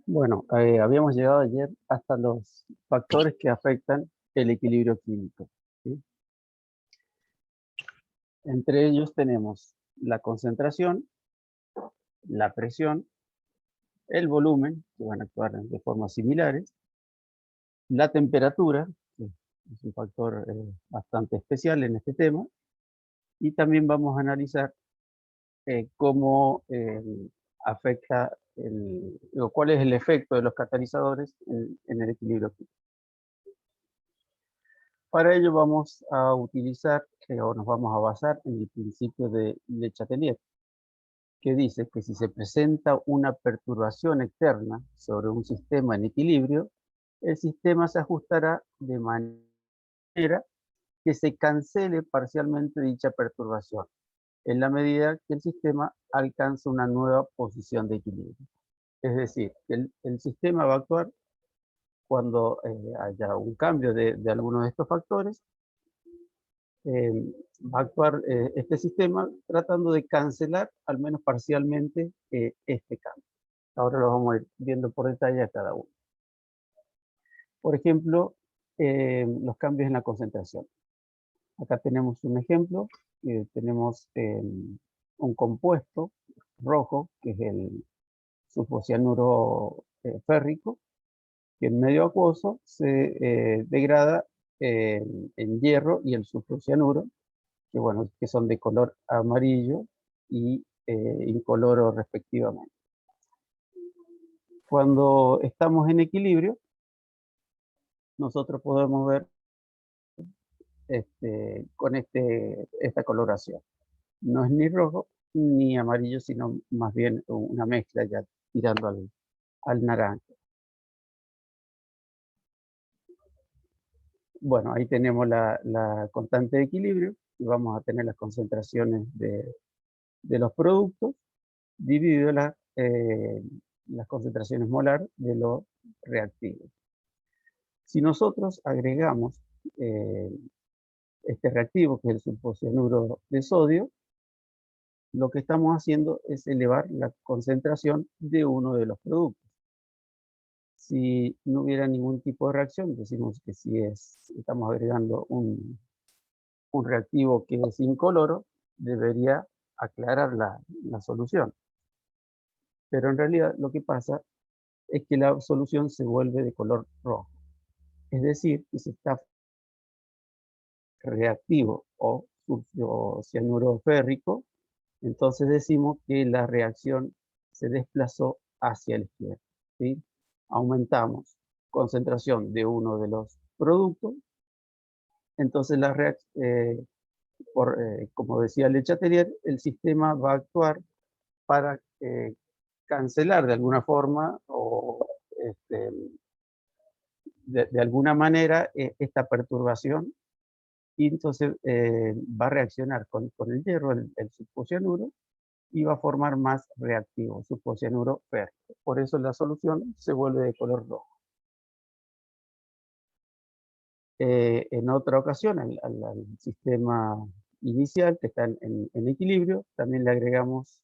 Bueno, habíamos llegado ayer hasta los factores que afectan el equilibrio químico, ¿sí? Entre ellos tenemos la concentración, la presión, el volumen, que van a actuar de formas similares, la temperatura, que es un factor bastante especial en este tema, y también vamos a analizar cómo afecta o cuál es el efecto de los catalizadores en el equilibrio químico. Para ello vamos a utilizar o nos vamos a basar en el principio de Le Chatelier, que dice que si se presenta una perturbación externa sobre un sistema en equilibrio, el sistema se ajustará de manera que se cancele parcialmente dicha perturbación, en la medida que el sistema alcanza una nueva posición de equilibrio. Es decir, el sistema va a actuar cuando haya un cambio de alguno de estos factores. Va a actuar este sistema tratando de cancelar, al menos parcialmente, este cambio. Ahora lo vamos a ir viendo por detalle a cada uno. Por ejemplo, los cambios en la concentración. Acá tenemos un ejemplo. Tenemos un compuesto rojo, que es el sulfocianuro férrico, que en medio acuoso se degrada en hierro y el sulfocianuro, que bueno, que son de color amarillo y incoloro respectivamente. Cuando estamos en equilibrio, nosotros podemos ver con esta coloración. No es ni rojo ni amarillo, sino más bien una mezcla ya tirando al naranja. Bueno, ahí tenemos la constante de equilibrio y vamos a tener las concentraciones de los productos dividido las concentraciones molar de los reactivos. Si nosotros agregamos eh, este reactivo, que es el sulfocianuro de sodio, lo que estamos haciendo es elevar la concentración de uno de los productos. Si no hubiera ningún tipo de reacción, decimos que si estamos agregando un reactivo que es incoloro, debería aclarar la solución. Pero en realidad lo que pasa es que la solución se vuelve de color rojo. Es decir, que se está reactivo o cianuro férrico, entonces decimos que la reacción se desplazó hacia la izquierda, ¿sí? Aumentamos concentración de uno de los productos, entonces como decía Le Chatelier, el sistema va a actuar para cancelar de alguna forma o este, de alguna manera esta perturbación, y entonces va a reaccionar con el hierro, el sulfocianuro, y va a formar más reactivo, sulfocianuro férrico. Por eso la solución se vuelve de color rojo. En otra ocasión, al sistema inicial, que está en equilibrio, también le agregamos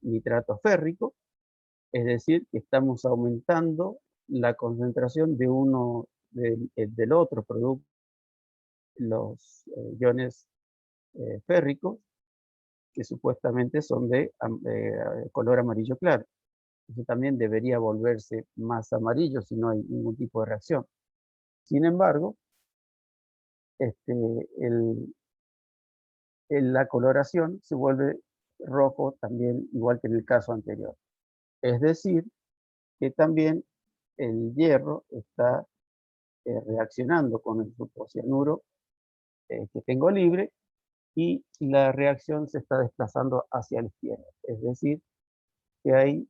nitrato férrico, es decir, que estamos aumentando la concentración de del otro producto, los iones férricos, que supuestamente son de color amarillo claro. Eso también debería volverse más amarillo si no hay ningún tipo de reacción. Sin embargo, este, el, la coloración se vuelve rojo también, igual que en el caso anterior. Es decir, que también el hierro está reaccionando con el sulfocianuro que tengo libre, y la reacción se está desplazando hacia la izquierda. Es decir, que hay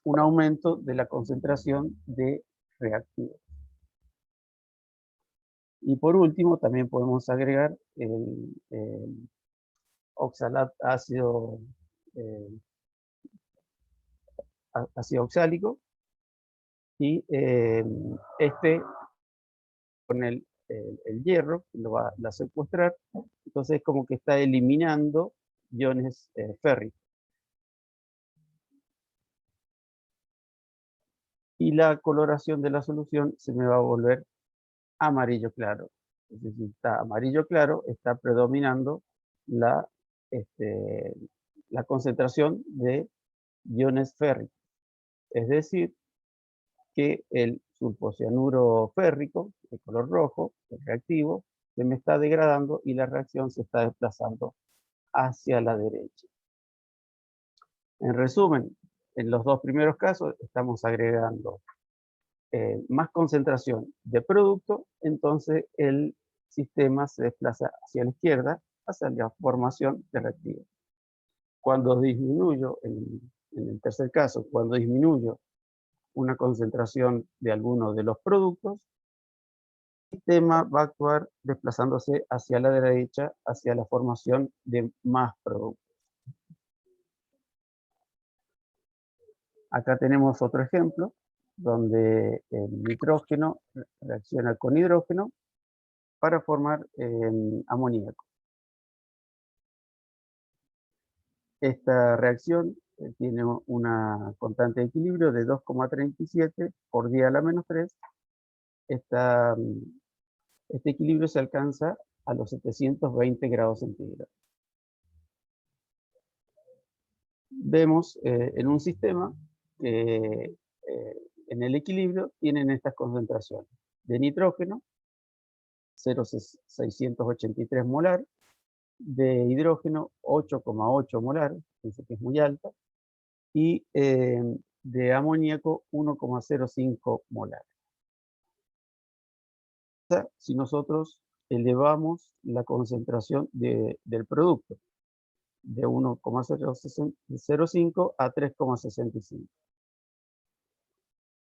un aumento de la concentración de reactivos. Y por último, también podemos agregar el oxalato, eh, ácido oxálico, y con el hierro lo va a secuestrar, entonces como que está eliminando iones férricos. y la coloración de la solución se me va a volver amarillo claro. Es decir, está amarillo claro, está predominando la, la concentración de iones férricos. Es decir, que el sulfocianuro férrico, de color rojo, el reactivo, se me está degradando y la reacción se está desplazando hacia la derecha. En resumen, en los dos primeros casos estamos agregando más concentración de producto, entonces el sistema se desplaza hacia la izquierda, hacia la formación de reactivo. Cuando disminuyo, en el tercer caso, cuando disminuyo una concentración de alguno de los productos, el sistema va a actuar desplazándose hacia la derecha, hacia la formación de más productos. Acá tenemos otro ejemplo, donde el nitrógeno reacciona con hidrógeno para formar amoníaco. Esta reacción tiene una constante de equilibrio de 2,37 por 10 a la menos 3. Este equilibrio se alcanza a los 720 grados centígrados. Vemos en un sistema que en el equilibrio tienen estas concentraciones de nitrógeno, 0,683 molar, de hidrógeno, 8,8 molar, pienso que es muy alta, y de amoníaco, 1,05 molar. Si nosotros elevamos la concentración del producto de 1,005 a 3,65.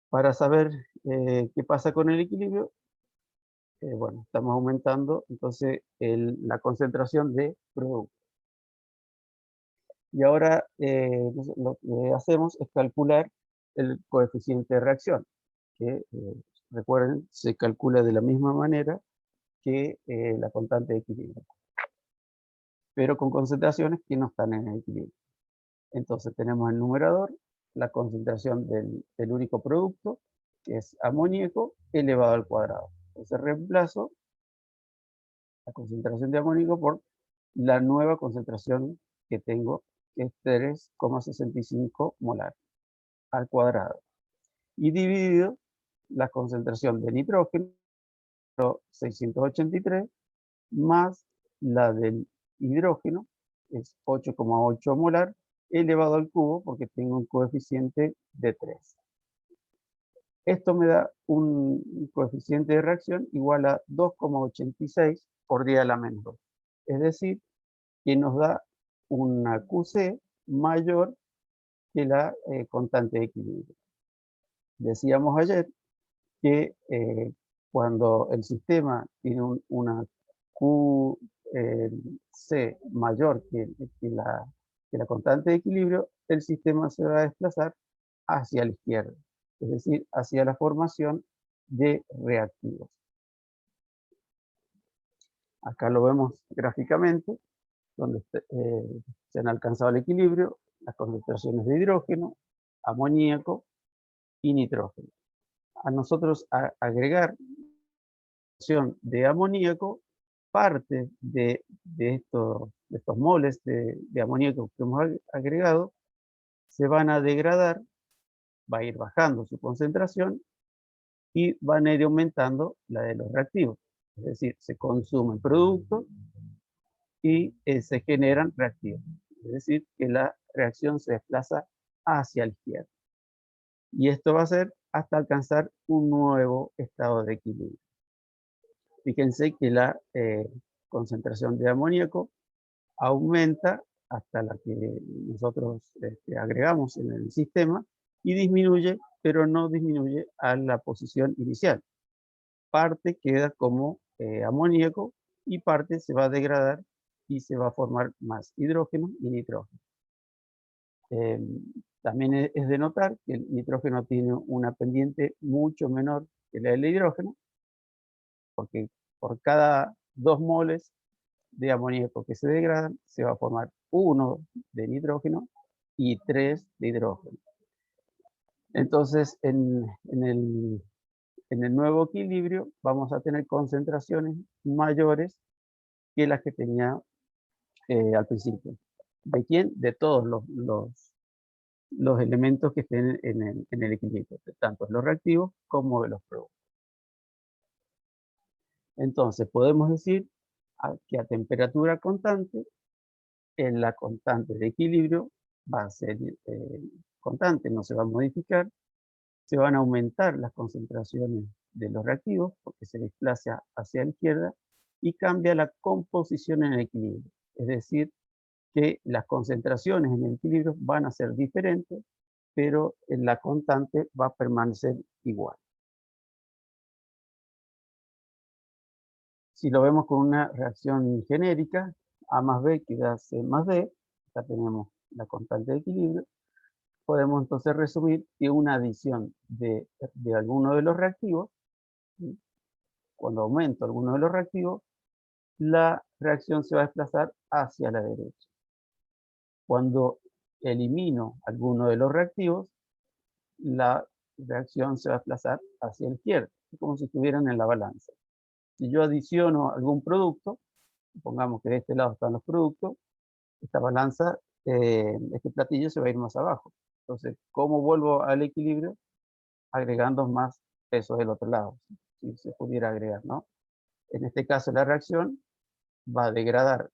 Para saber qué pasa con el equilibrio, bueno, estamos aumentando entonces la concentración de producto. Y ahora lo que hacemos es calcular el coeficiente de reacción, que recuerden, se calcula de la misma manera que la constante de equilibrio, pero con concentraciones que no están en el equilibrio. Entonces tenemos el numerador, la concentración del único producto, que es amoníaco, elevado al cuadrado. Entonces reemplazo la concentración de amoníaco por la nueva concentración que tengo, que es 3,65 molar al cuadrado. Y dividido la concentración de nitrógeno, 683, más la del hidrógeno, es 8,8 molar, elevado al cubo, porque tengo un coeficiente de 3. Esto me da un coeficiente de reacción igual a 2,86 por 10 a la menos 2. Es decir, que nos da una QC mayor que la constante de equilibrio. Decíamos ayer que cuando el sistema tiene una QC mayor que la constante de equilibrio, el sistema se va a desplazar hacia la izquierda, es decir, hacia la formación de reactivos. Acá lo vemos gráficamente, donde se han alcanzado el equilibrio, las concentraciones de hidrógeno, amoníaco y nitrógeno. A nosotros agregar de amoníaco, parte de estos moles de amoníaco que hemos agregado se van a degradar, va a ir bajando su concentración y van a ir aumentando la de los reactivos. Es decir, se consumen productos y se generan reactivos. Es decir, que la reacción se desplaza hacia la izquierda. Y esto va a ser hasta alcanzar un nuevo estado de equilibrio. Fíjense que la concentración de amoníaco aumenta hasta la que nosotros agregamos en el sistema y disminuye, pero no disminuye a la posición inicial. Parte queda como amoníaco y parte se va a degradar y se va a formar más hidrógeno y nitrógeno. También es de notar que el nitrógeno tiene una pendiente mucho menor que la del hidrógeno, porque por cada 2 moles de amoníaco que se degradan, se va a formar 1 de nitrógeno y 3 de hidrógeno. Entonces, en el nuevo equilibrio vamos a tener concentraciones mayores que las que tenía al principio. ¿De quién? De todos los elementos que estén en el equilibrio, tanto de los reactivos como de los productos. Entonces, podemos decir que a temperatura constante, la constante de equilibrio va a ser constante, no se va a modificar. Se van a aumentar las concentraciones de los reactivos porque se desplaza hacia la izquierda y cambia la composición en el equilibrio. Es decir, que las concentraciones en el equilibrio van a ser diferentes, pero la constante va a permanecer igual. Si lo vemos con una reacción genérica, A más B que da C más D, ya tenemos la constante de equilibrio, podemos entonces resumir que una adición de alguno de los reactivos, cuando aumento alguno de los reactivos, la reacción se va a desplazar hacia la derecha. Cuando elimino alguno de los reactivos, la reacción se va a desplazar hacia la izquierda, como si estuvieran en la balanza. Si yo adiciono algún producto, supongamos que de este lado están los productos, esta balanza, este platillo se va a ir más abajo. Entonces, ¿cómo vuelvo al equilibrio? Agregando más peso del otro lado, si se pudiera agregar, ¿no? En este caso, la reacción va a degradar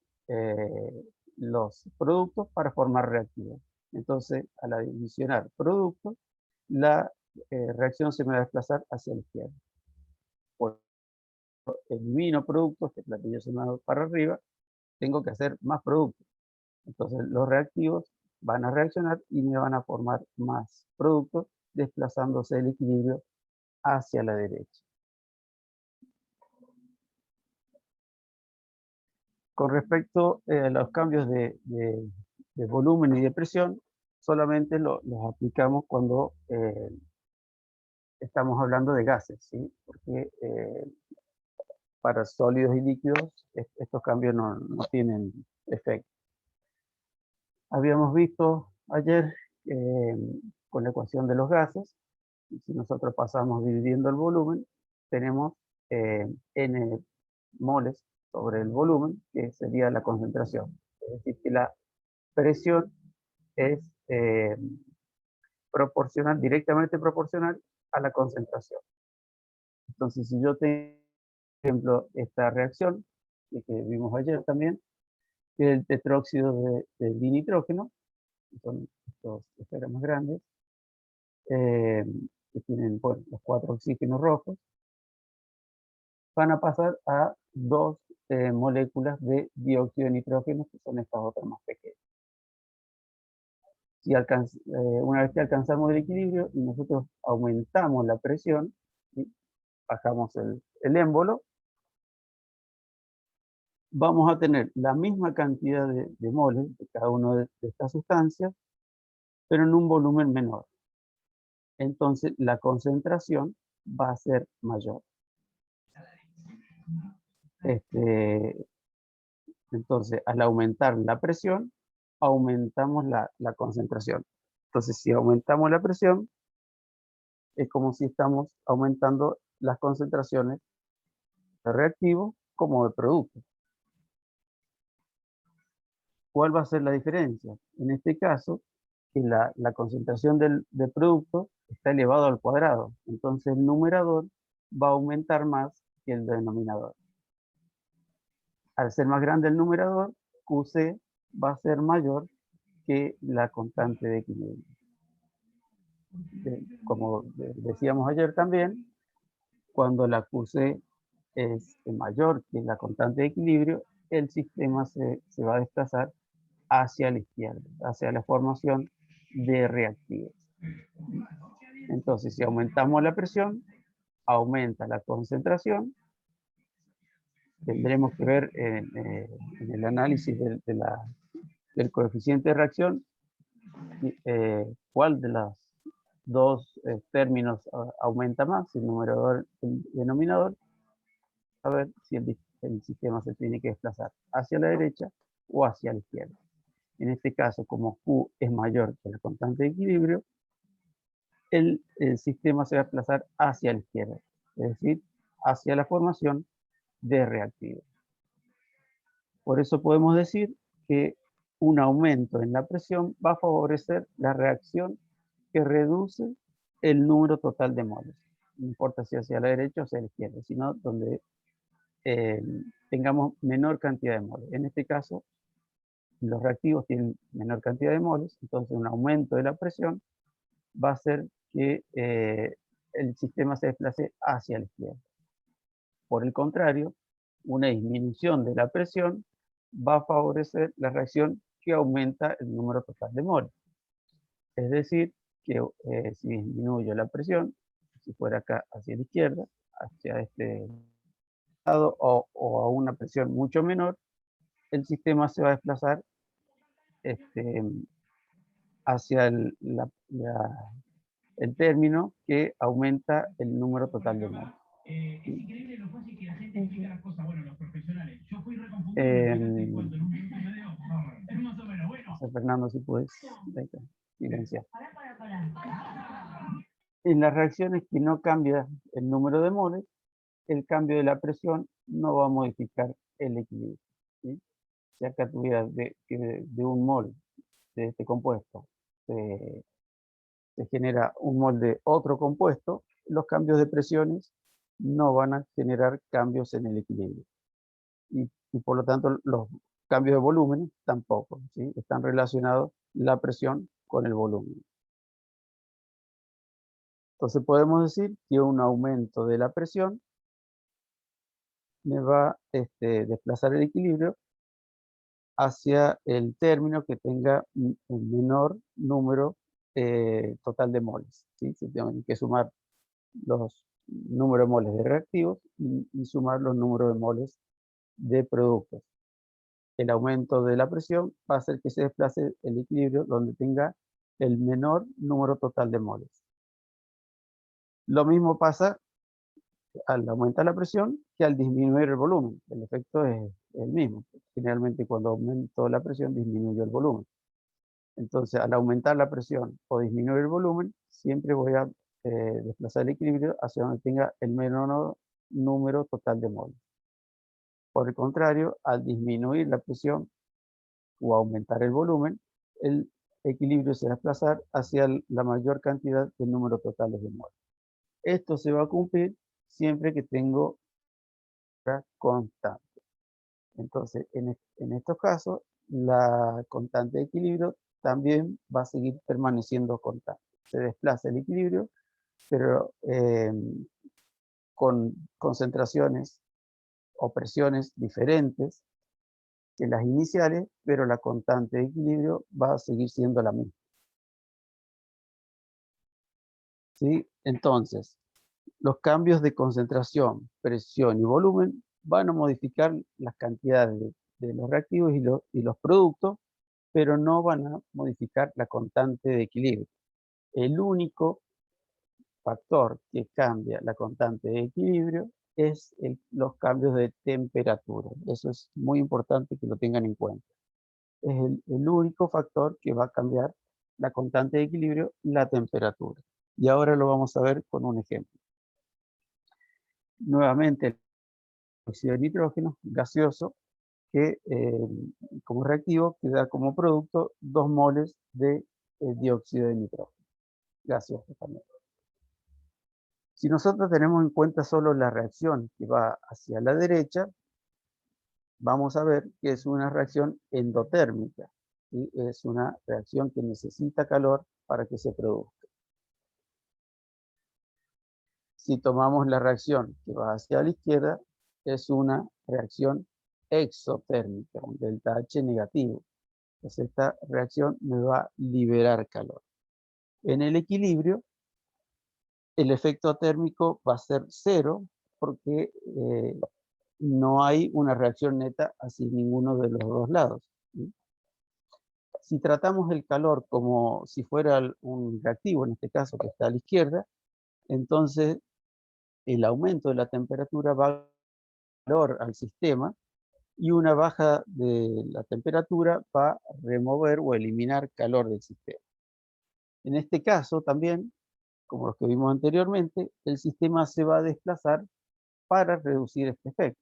los productos para formar reactivos. Entonces, al adicionar productos, la reacción se me va a desplazar hacia la izquierda. Por elimino productos, este platillo se me va para arriba, tengo que hacer más productos. Entonces, los reactivos van a reaccionar y me van a formar más productos, desplazándose el equilibrio hacia la derecha. Con respecto a los cambios de volumen y de presión, solamente los aplicamos cuando estamos hablando de gases, ¿sí? Porque para sólidos y líquidos estos cambios no tienen efecto. Habíamos visto ayer con la ecuación de los gases, si nosotros pasamos dividiendo el volumen, tenemos n moles sobre el volumen, que sería la concentración. Es decir, que la presión es proporcional, directamente proporcional a la concentración. Entonces, si yo tengo, por ejemplo, esta reacción, que vimos ayer también, que es el tetróxido de dinitrógeno, que son estos esferas más grandes, que tienen los 4 oxígenos rojos, van a pasar a 2 moléculas de dióxido de nitrógeno, que son estas otras más pequeñas. Si una vez que alcanzamos el equilibrio y nosotros aumentamos la presión, ¿sí? Bajamos el émbolo, vamos a tener la misma cantidad de moles de cada una de estas sustancias, pero en un volumen menor. Entonces la concentración va a ser mayor. Entonces, al aumentar la presión, aumentamos la concentración. Entonces, si aumentamos la presión, es como si estamos aumentando las concentraciones de reactivos como de productos. ¿Cuál va a ser la diferencia? En este caso, que la concentración del producto está elevado al cuadrado. Entonces, el numerador va a aumentar más que el denominador. Al ser más grande el numerador, QC va a ser mayor que la constante de equilibrio. Como decíamos ayer también, cuando la QC es mayor que la constante de equilibrio, el sistema se va a desplazar hacia la izquierda, hacia la formación de reactivos. Entonces, si aumentamos la presión, aumenta la concentración. Tendremos que ver en el análisis del coeficiente de reacción cuál de los dos términos aumenta más, el numerador y el denominador, a ver si el sistema se tiene que desplazar hacia la derecha o hacia la izquierda. En este caso, como Q es mayor que la constante de equilibrio, el sistema se va a desplazar hacia la izquierda, es decir, hacia la formación de reactivos. Por eso podemos decir que un aumento en la presión va a favorecer la reacción que reduce el número total de moles. No importa si hacia la derecha o hacia la izquierda, sino donde tengamos menor cantidad de moles. En este caso, los reactivos tienen menor cantidad de moles, entonces un aumento de la presión va a hacer que el sistema se desplace hacia la izquierda. Por el contrario, una disminución de la presión va a favorecer la reacción que aumenta el número total de moles. Es decir, que si disminuyo la presión, si fuera acá hacia la izquierda, hacia este lado o a una presión mucho menor, el sistema se va a desplazar hacia el término que aumenta el número total de moles. Es increíble lo fácil que la gente explica las cosas. Bueno, los profesionales. Yo fui reconfundido en cuanto en un minuto y medio. Es más o menos bueno. José Fernando, si puedes silenciar. En las reacciones que no cambia el número de moles, el cambio de la presión no va a modificar el equilibrio. ¿Sí? Si acá tuviera de un mol de este compuesto se genera un mol de otro compuesto, los cambios de presiones no van a generar cambios en el equilibrio. Y por lo tanto los cambios de volumen tampoco. ¿Sí? Están relacionados la presión con el volumen. Entonces podemos decir que un aumento de la presión me va a desplazar el equilibrio hacia el término que tenga un menor número total de moles. ¿Sí? Se tienen que sumar los números de moles de reactivos y sumar los números de moles de productos. El aumento de la presión va a hacer que se desplace el equilibrio donde tenga el menor número total de moles. Lo mismo pasa al aumentar la presión que al disminuir el volumen. El efecto es el mismo. Generalmente cuando aumento la presión disminuyo el volumen. Entonces al aumentar la presión o disminuir el volumen, siempre voy a desplazar el equilibrio hacia donde tenga el menor número total de moles. Por el contrario, al disminuir la presión o aumentar el volumen, el equilibrio se va a desplazar hacia la mayor cantidad de números totales de moles. Esto se va a cumplir siempre que tengo constante. Entonces, en estos casos, la constante de equilibrio también va a seguir permaneciendo constante. Se desplaza el equilibrio, pero con concentraciones o presiones diferentes que las iniciales, pero la constante de equilibrio va a seguir siendo la misma. ¿Sí? Entonces, los cambios de concentración, presión y volumen van a modificar las cantidades de los reactivos y los productos, pero no van a modificar la constante de equilibrio. El único factor que cambia la constante de equilibrio es los cambios de temperatura. Eso es muy importante que lo tengan en cuenta. Es el único factor que va a cambiar la constante de equilibrio, la temperatura. Y ahora lo vamos a ver con un ejemplo. Nuevamente, el óxido de nitrógeno gaseoso que como reactivo que da como producto 2 moles de dióxido de nitrógeno gaseoso también. Si nosotros tenemos en cuenta solo la reacción que va hacia la derecha, vamos a ver que es una reacción endotérmica. ¿Sí? Es una reacción que necesita calor para que se produzca. Si tomamos la reacción que va hacia la izquierda, es una reacción exotérmica, un delta H negativo. Entonces esta reacción me va a liberar calor. En el equilibrio, el efecto térmico va a ser cero porque no hay una reacción neta hacia ninguno de los dos lados. ¿Sí? Si tratamos el calor como si fuera un reactivo, en este caso que está a la izquierda, entonces el aumento de la temperatura va a dar calor al sistema y una baja de la temperatura va a remover o eliminar calor del sistema. En este caso también como los que vimos anteriormente, el sistema se va a desplazar para reducir este efecto.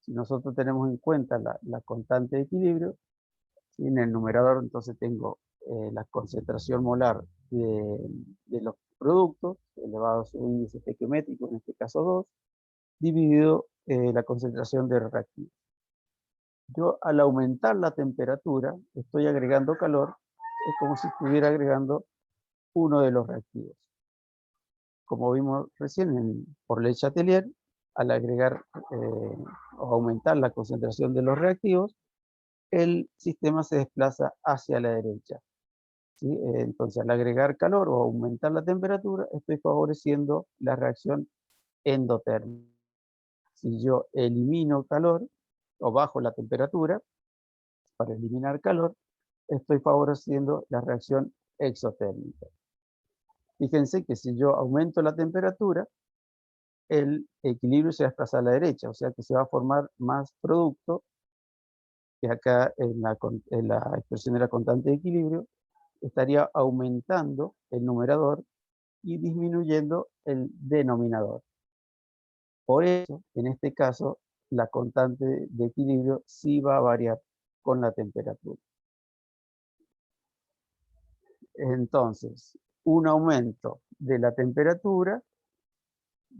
Si nosotros tenemos en cuenta la constante de equilibrio, ¿sí? En el numerador entonces tengo la concentración molar de los productos, elevado a su índice estequiométrico, en este caso 2, dividido la concentración de reactivos. Yo al aumentar la temperatura, estoy agregando calor, es como si estuviera agregando uno de los reactivos. Como vimos recién por Le Chatelier, al agregar o aumentar la concentración de los reactivos, el sistema se desplaza hacia la derecha. ¿Sí? Entonces, al agregar calor o aumentar la temperatura, estoy favoreciendo la reacción endotérmica. Si yo elimino calor o bajo la temperatura para eliminar calor, estoy favoreciendo la reacción exotérmica. Fíjense que si yo aumento la temperatura, el equilibrio se va a desplazar a la derecha, o sea que se va a formar más producto, que acá en la expresión de la constante de equilibrio estaría aumentando el numerador y disminuyendo el denominador. Por eso, en este caso, la constante de equilibrio sí va a variar con la temperatura. Entonces, un aumento de la temperatura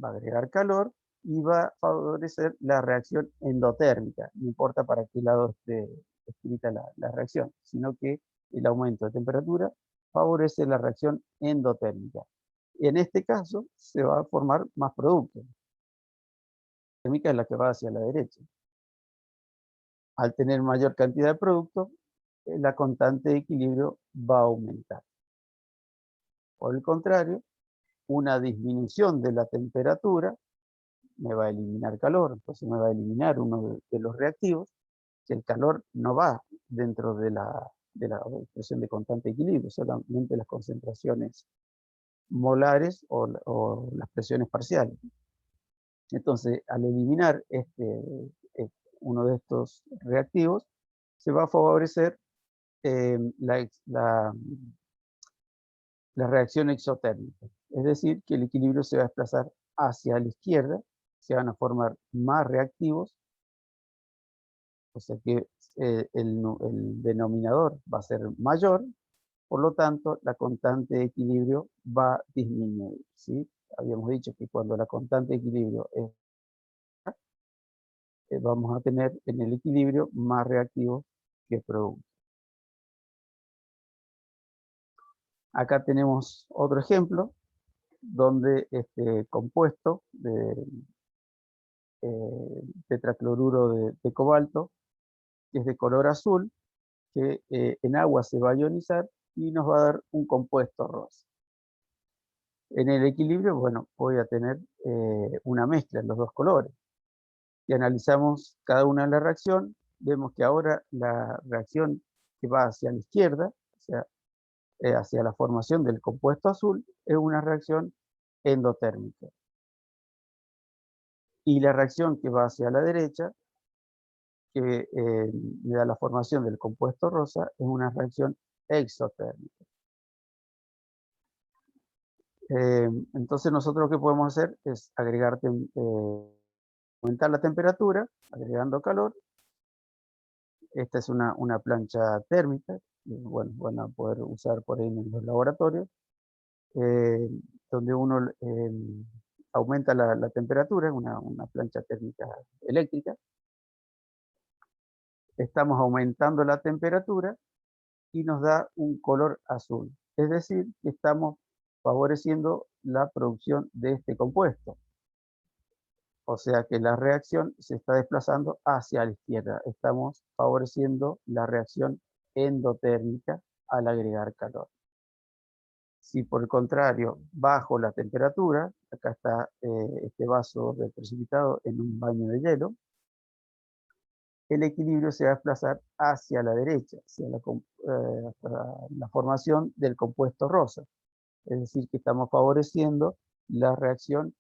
va a agregar calor y va a favorecer la reacción endotérmica. No importa para qué lado esté escrita la reacción, sino que el aumento de temperatura favorece la reacción endotérmica. En este caso, se va a formar más producto. La térmica es la que va hacia la derecha. Al tener mayor cantidad de producto, la constante de equilibrio va a aumentar. Por el contrario, una disminución de la temperatura me va a eliminar calor, entonces me va a eliminar uno de los reactivos, que el calor no va dentro de la expresión de constante de equilibrio, solamente las concentraciones molares o las presiones parciales. Entonces, al eliminar uno de estos reactivos, se va a favorecer la reacción exotérmica. Es decir, que el equilibrio se va a desplazar hacia la izquierda, se van a formar más reactivos, o sea que el denominador va a ser mayor, por lo tanto, la constante de equilibrio va a disminuir, ¿sí? Habíamos dicho que cuando la constante de equilibrio es vamos a tener en el equilibrio más reactivos que productos. Acá tenemos otro ejemplo donde este compuesto de tetracloruro de cobalto, que es de color azul, que en agua se va a ionizar y nos va a dar un compuesto rosa. En el equilibrio, bueno, voy a tener una mezcla en los dos colores. Y analizamos cada una de las reacciones, vemos que ahora la reacción que va hacia la izquierda, o sea, hacia la formación del compuesto azul, es una reacción endotérmica. Y la reacción que va hacia la derecha, que me da la formación del compuesto rosa, es una reacción exotérmica. Entonces nosotros lo que podemos hacer es aumentar la temperatura, agregando calor. Esta es una plancha térmica, bueno, van a poder usar por ahí en los laboratorios, donde uno aumenta la temperatura, es una plancha térmica eléctrica. Estamos aumentando la temperatura y nos da un color azul. Es decir, que estamos favoreciendo la producción de este compuesto. O sea que la reacción se está desplazando hacia la izquierda. Estamos favoreciendo la reacción endotérmica al agregar calor. Si por el contrario bajo la temperatura, acá está este vaso de precipitado en un baño de hielo, el equilibrio se va a desplazar hacia la derecha, hacia la formación del compuesto rosa. Es decir, que estamos favoreciendo la reacción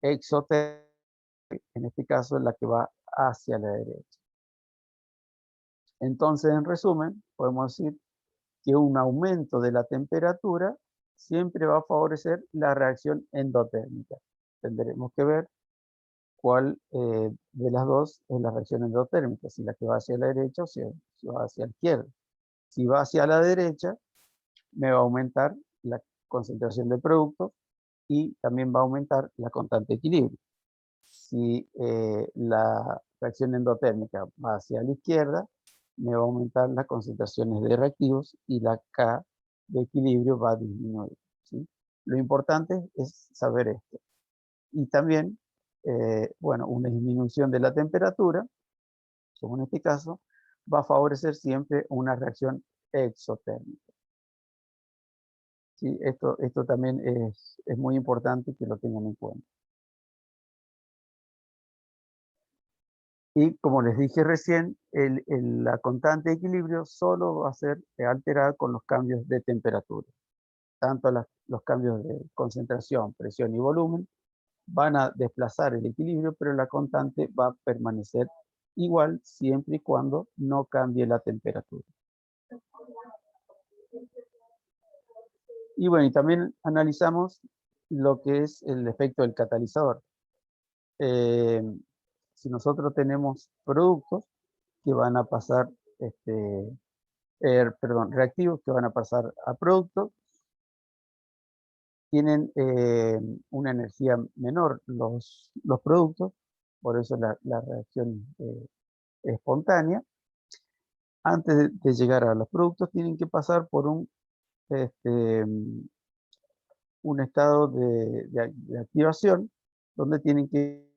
exotérmica, en este caso la que va hacia la derecha. Entonces, en resumen, podemos decir que un aumento de la temperatura siempre va a favorecer la reacción endotérmica. Tendremos que ver cuál de las dos es la reacción endotérmica, si la que va hacia la derecha o si va hacia la izquierda. Si va hacia la derecha, me va a aumentar la concentración de producto y también va a aumentar la constante de equilibrio. Si la reacción endotérmica va hacia la izquierda, me va a aumentar las concentraciones de reactivos y la K de equilibrio va a disminuir, ¿sí? Lo importante es saber esto. Y también, bueno, una disminución de la temperatura, como en este caso, va a favorecer siempre una reacción exotérmica. ¿Sí? Esto también es muy importante que lo tengan en cuenta. Y como les dije recién, la constante de equilibrio solo va a ser alterada con los cambios de temperatura. Tanto los cambios de concentración, presión y volumen van a desplazar el equilibrio, pero la constante va a permanecer igual siempre y cuando no cambie la temperatura. Y bueno, y también analizamos lo que es el efecto del catalizador. Si nosotros tenemos productos que van a pasar, reactivos que van a pasar a productos, tienen una energía menor los productos, por eso la reacción espontánea. Antes de llegar a los productos tienen que pasar por un estado de activación donde tienen que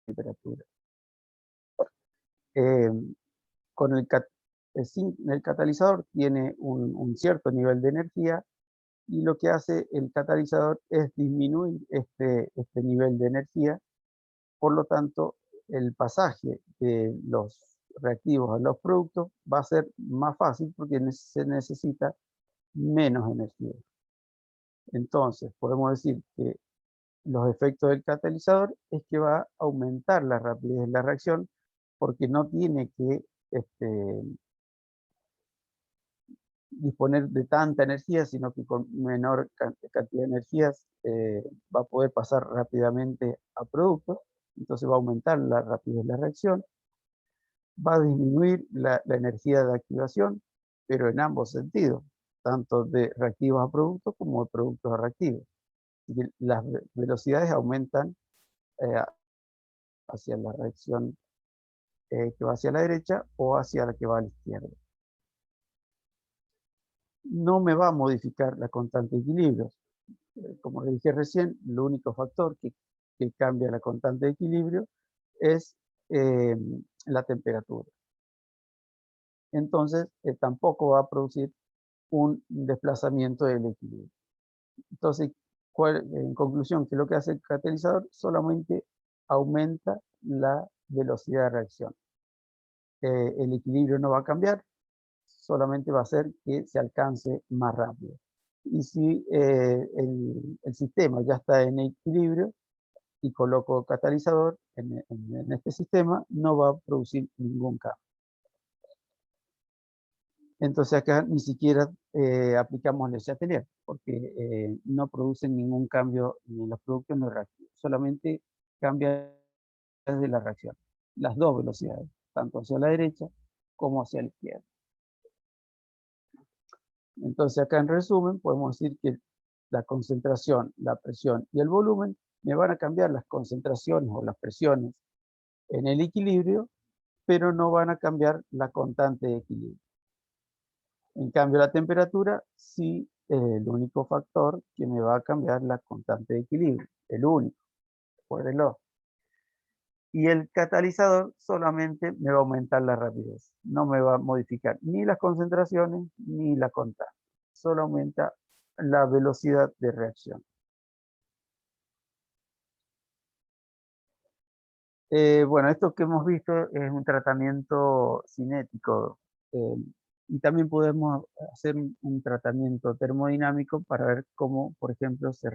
temperatura. Con el catalizador tiene un cierto nivel de energía y lo que hace el catalizador es disminuir este nivel de energía. Por lo tanto, el pasaje de los reactivos a los productos va a ser más fácil porque se necesita menos energía. Entonces, podemos decir que los efectos del catalizador es que va a aumentar la rapidez de la reacción porque no tiene que disponer de tanta energía, sino que con menor cantidad de energías va a poder pasar rápidamente a productos. Entonces va a aumentar la rapidez de la reacción, va a disminuir la energía de activación, pero en ambos sentidos, tanto de reactivos a productos como de productos a reactivos. Y las velocidades aumentan eh, hacia la reacción que va hacia la derecha o hacia la que va a la izquierda. No me va a modificar la constante de equilibrio. Como le dije recién, el único factor que cambia la constante de equilibrio es la temperatura. Entonces, tampoco va a producir un desplazamiento del equilibrio. Entonces, en conclusión, ¿qué es lo que hace el catalizador? Solamente aumenta la velocidad de reacción. El equilibrio no va a cambiar, solamente va a hacer que se alcance más rápido. Y si el sistema ya está en equilibrio y coloco catalizador en este sistema, no va a producir ningún cambio. Entonces acá ni siquiera aplicamos el Chatelier, porque no producen ningún cambio ni en los productos ni en los reactivos, solamente cambia de la reacción, las dos velocidades, tanto hacia la derecha como hacia la izquierda. Entonces acá en resumen podemos decir que la concentración, la presión y el volumen me van a cambiar las concentraciones o las presiones en el equilibrio, pero no van a cambiar la constante de equilibrio. En cambio la temperatura sí es el único factor que me va a cambiar la constante de equilibrio, el único, recuérdenlo. Y el catalizador solamente me va a aumentar la rapidez, no me va a modificar ni las concentraciones ni la constante, solo aumenta la velocidad de reacción. Bueno, esto que hemos visto es un tratamiento cinético y también podemos hacer un tratamiento termodinámico para ver cómo, por ejemplo, se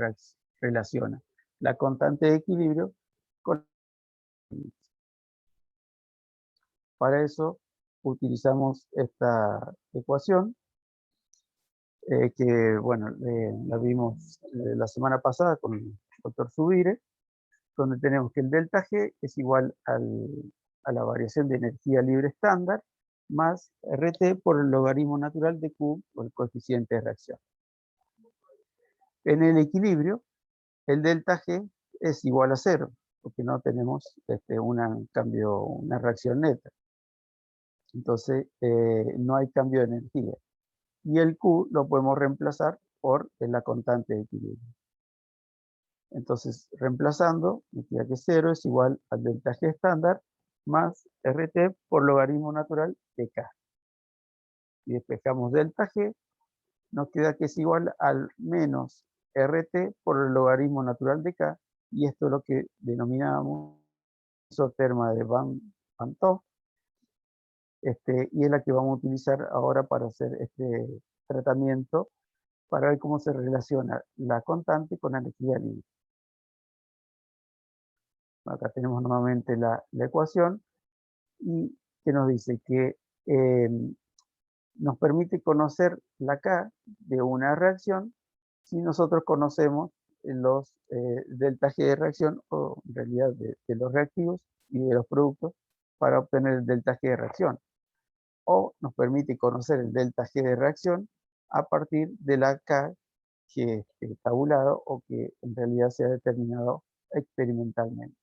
relaciona la constante de equilibrio con... Para eso utilizamos esta ecuación que bueno, la vimos la semana pasada con el doctor Zubire, donde tenemos que el delta G es igual a la variación de energía libre estándar más RT por el logaritmo natural de Q o el coeficiente de reacción. En el equilibrio, el delta G es igual a 0, porque no tenemos una reacción neta. Entonces, no hay cambio de energía. Y el Q lo podemos reemplazar por la constante de equilibrio. Entonces, reemplazando, me queda que 0 es igual al delta G estándar más RT por logaritmo natural de K. Y despejamos delta G, nos queda que es igual al menos RT por el logaritmo natural de K, y esto es lo que denominamos isoterma de Van 't Hoff, y es la que vamos a utilizar ahora para hacer este tratamiento, para ver cómo se relaciona la constante con la energía libre. Acá tenemos nuevamente la ecuación, y que nos dice que nos permite conocer la K de una reacción si nosotros conocemos los delta G de reacción, o en realidad de los reactivos y de los productos, para obtener el delta G de reacción. O nos permite conocer el delta G de reacción a partir de la K que esté tabulado o que en realidad se ha determinado experimentalmente.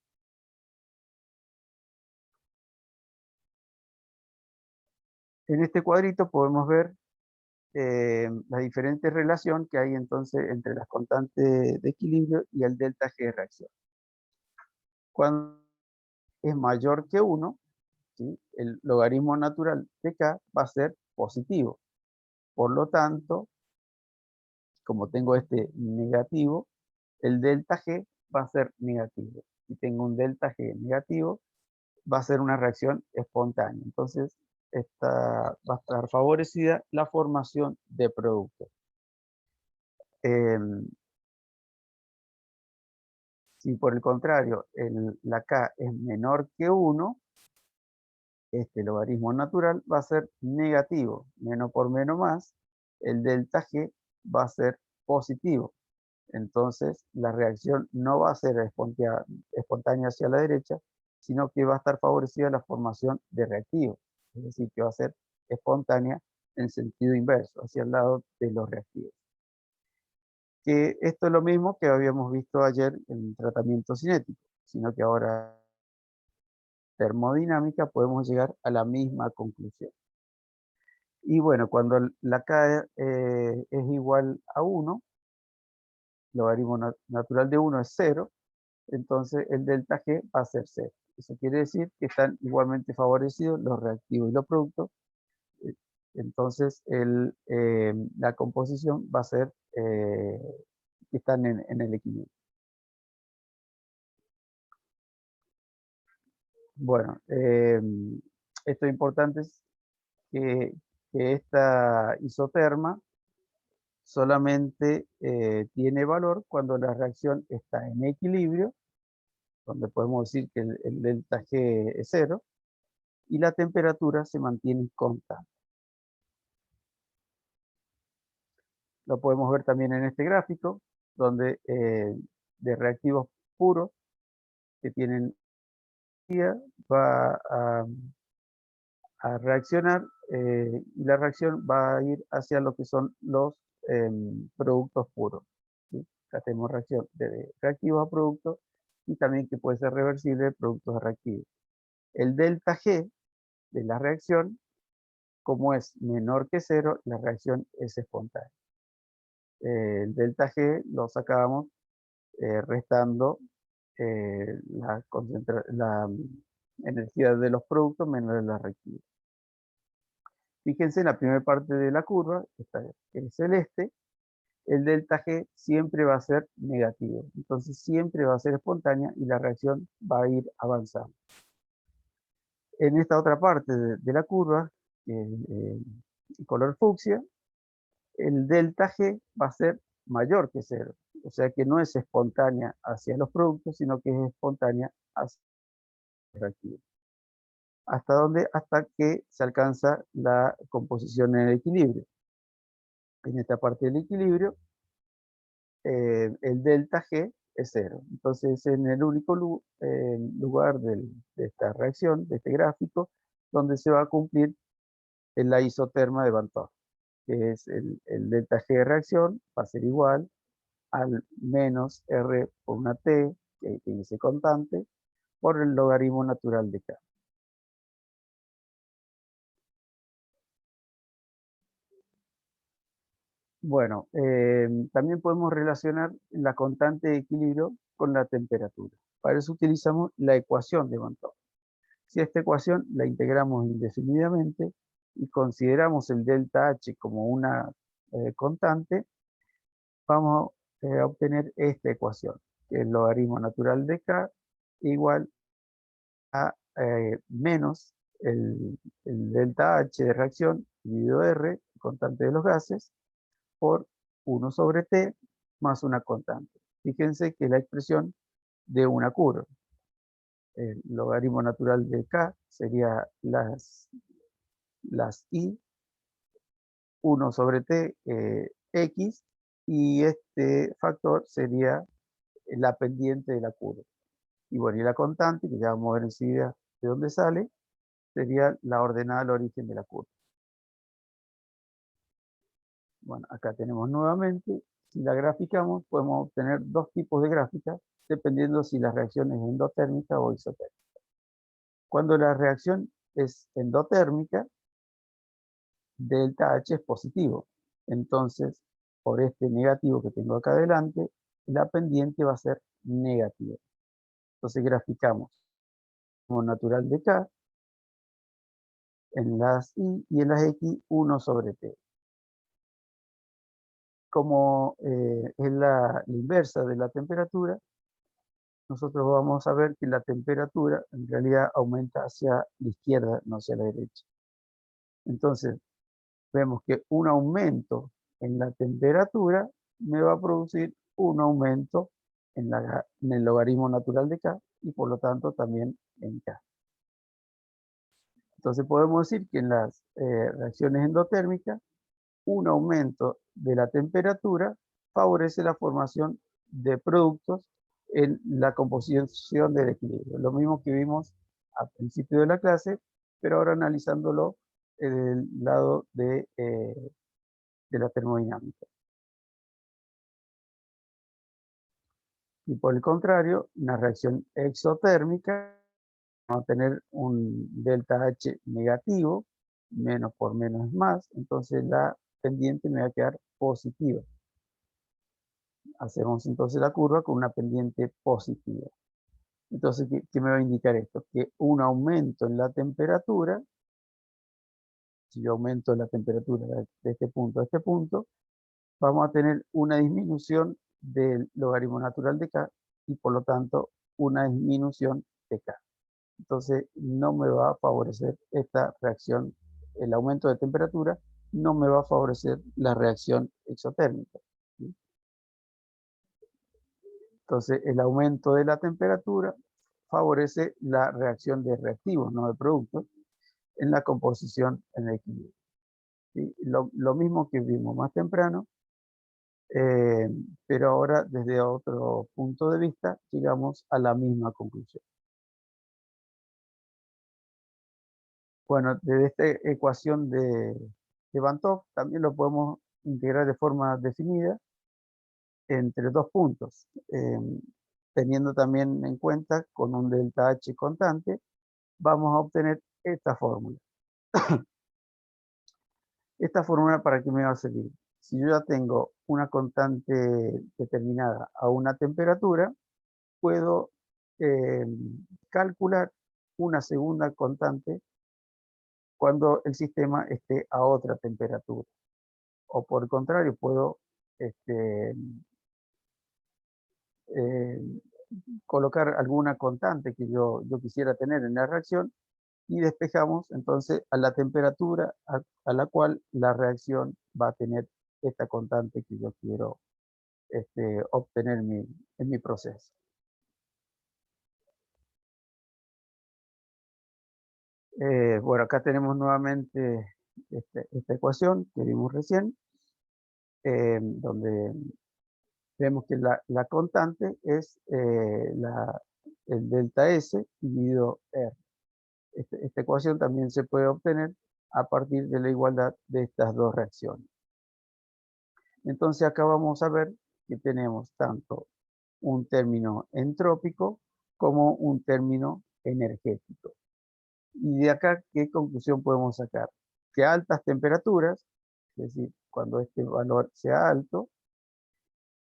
En este cuadrito podemos ver la diferente relación que hay entonces entre las constantes de equilibrio y el delta G de reacción. Cuando es mayor que 1, ¿sí?, el logaritmo natural de K va a ser positivo. Por lo tanto, como tengo este negativo, el delta G va a ser negativo. Si tengo un delta G negativo, va a ser una reacción espontánea. Entonces, va a estar favorecida la formación de productos. Si por el contrario la K es menor que 1, este logaritmo natural va a ser negativo. Menos por menos más, el delta G va a ser positivo. Entonces, la reacción no va a ser espontánea hacia la derecha, sino que va a estar favorecida la formación de reactivos. Es decir, que va a ser espontánea en sentido inverso, hacia el lado de los reactivos. Que esto es lo mismo que habíamos visto ayer en tratamiento cinético, sino que ahora termodinámica podemos llegar a la misma conclusión. Y bueno, cuando la K es igual a 1, logaritmo natural de 1 es 0, entonces el delta G va a ser 0. Eso quiere decir que están igualmente favorecidos los reactivos y los productos. Entonces la composición va a ser que están en el equilibrio. Bueno, esto es importante, es que esta isoterma solamente tiene valor cuando la reacción está en equilibrio, donde podemos decir que el delta G es 0, y la temperatura se mantiene constante. Lo podemos ver también en este gráfico, donde de reactivos puros que tienen energía va a reaccionar, y la reacción va a ir hacia lo que son los productos puros, ¿sí? Acá tenemos reacción de reactivos a productos, y también que puede ser reversible de productos a reactivos. El delta G de la reacción, como es menor que 0, la reacción es espontánea. El delta G lo sacamos restando la energía de los productos menos de la reactiva. Fíjense en la primera parte de la curva, esta es celeste, el delta G siempre va a ser negativo. Entonces siempre va a ser espontánea y la reacción va a ir avanzando. En esta otra parte de la curva, color fucsia, el delta G va a ser mayor que 0. O sea que no es espontánea hacia los productos, sino que es espontánea hacia los reactivos. ¿Hasta dónde? Hasta que se alcanza la composición en el equilibrio. en esta parte del equilibrio, el delta G es 0. Entonces, en el único lugar de esta reacción, de este gráfico, donde se va a cumplir la isoterma de Van 't Hoff, que es el delta G de reacción, va a ser igual al menos R por una T, que dice constante, por el logaritmo natural de K. Bueno, también podemos relacionar la constante de equilibrio con la temperatura. Para eso utilizamos la ecuación de Van 't Hoff. Si esta ecuación la integramos indefinidamente y consideramos el delta H como una constante, vamos a obtener esta ecuación, que es el logaritmo natural de K igual a menos el delta H de reacción dividido R, constante de los gases, por 1 sobre T más una constante. Fíjense que la expresión de una curva. El logaritmo natural de K sería las I, 1 sobre T, X, y este factor sería la pendiente de la curva. Y bueno, y la constante, que ya vamos a ver enseguida de dónde sale, sería la ordenada al origen de la curva. Bueno, acá tenemos nuevamente, si la graficamos, podemos obtener dos tipos de gráficas, dependiendo si la reacción es endotérmica o isotérmica. Cuando la reacción es endotérmica, delta H es positivo. Entonces, por este negativo que tengo acá adelante, la pendiente va a ser negativa. Entonces graficamos como natural de K, en las Y y en las X 1 sobre T. Como es la inversa de la temperatura, nosotros vamos a ver que la temperatura en realidad aumenta hacia la izquierda, no hacia la derecha. Entonces, vemos que un aumento en la temperatura me va a producir un aumento en el logaritmo natural de K y por lo tanto también en K. Entonces podemos decir que en las reacciones endotérmicas, un aumento de la temperatura favorece la formación de productos en la composición del equilibrio. Lo mismo que vimos al principio de la clase, pero ahora analizándolo del lado de la termodinámica. Y por el contrario, una reacción exotérmica, vamos a tener un delta H negativo, menos por menos es más, entonces la pendiente me va a quedar positiva. Hacemos entonces la curva con una pendiente positiva. Entonces, ¿qué me va a indicar esto? Que un aumento en la temperatura, si yo aumento la temperatura de este punto a este punto, vamos a tener una disminución del logaritmo natural de K y por lo tanto una disminución de K. Entonces no me va a favorecer esta reacción, el aumento de temperatura no me va a favorecer la reacción exotérmica. ¿Sí? Entonces el aumento de la temperatura favorece la reacción de reactivos, no de productos, en la composición en el equilibrio. ¿Sí? Lo mismo que vimos más temprano, pero ahora desde otro punto de vista llegamos a la misma conclusión. Bueno, desde esta ecuación de Van 't Hoff también lo podemos integrar de forma definida entre dos puntos, teniendo también en cuenta con un delta H constante, vamos a obtener esta fórmula. Esta fórmula, ¿para qué me va a servir? Si yo ya tengo una constante determinada a una temperatura, puedo calcular una segunda constante cuando el sistema esté a otra temperatura. O por el contrario, puedo eh, colocar alguna constante que yo quisiera tener en la reacción y despejamos entonces a la temperatura a la cual la reacción va a tener esta constante que yo quiero obtener en mi proceso. Bueno, acá tenemos nuevamente esta ecuación que vimos recién. donde vemos que la constante es el delta S dividido R. Esta ecuación también se puede obtener a partir de la igualdad de estas dos reacciones. Entonces acá vamos a ver que tenemos tanto un término entrópico como un término energético. Y de acá, ¿qué conclusión podemos sacar? Que a altas temperaturas, es decir, cuando este valor sea alto,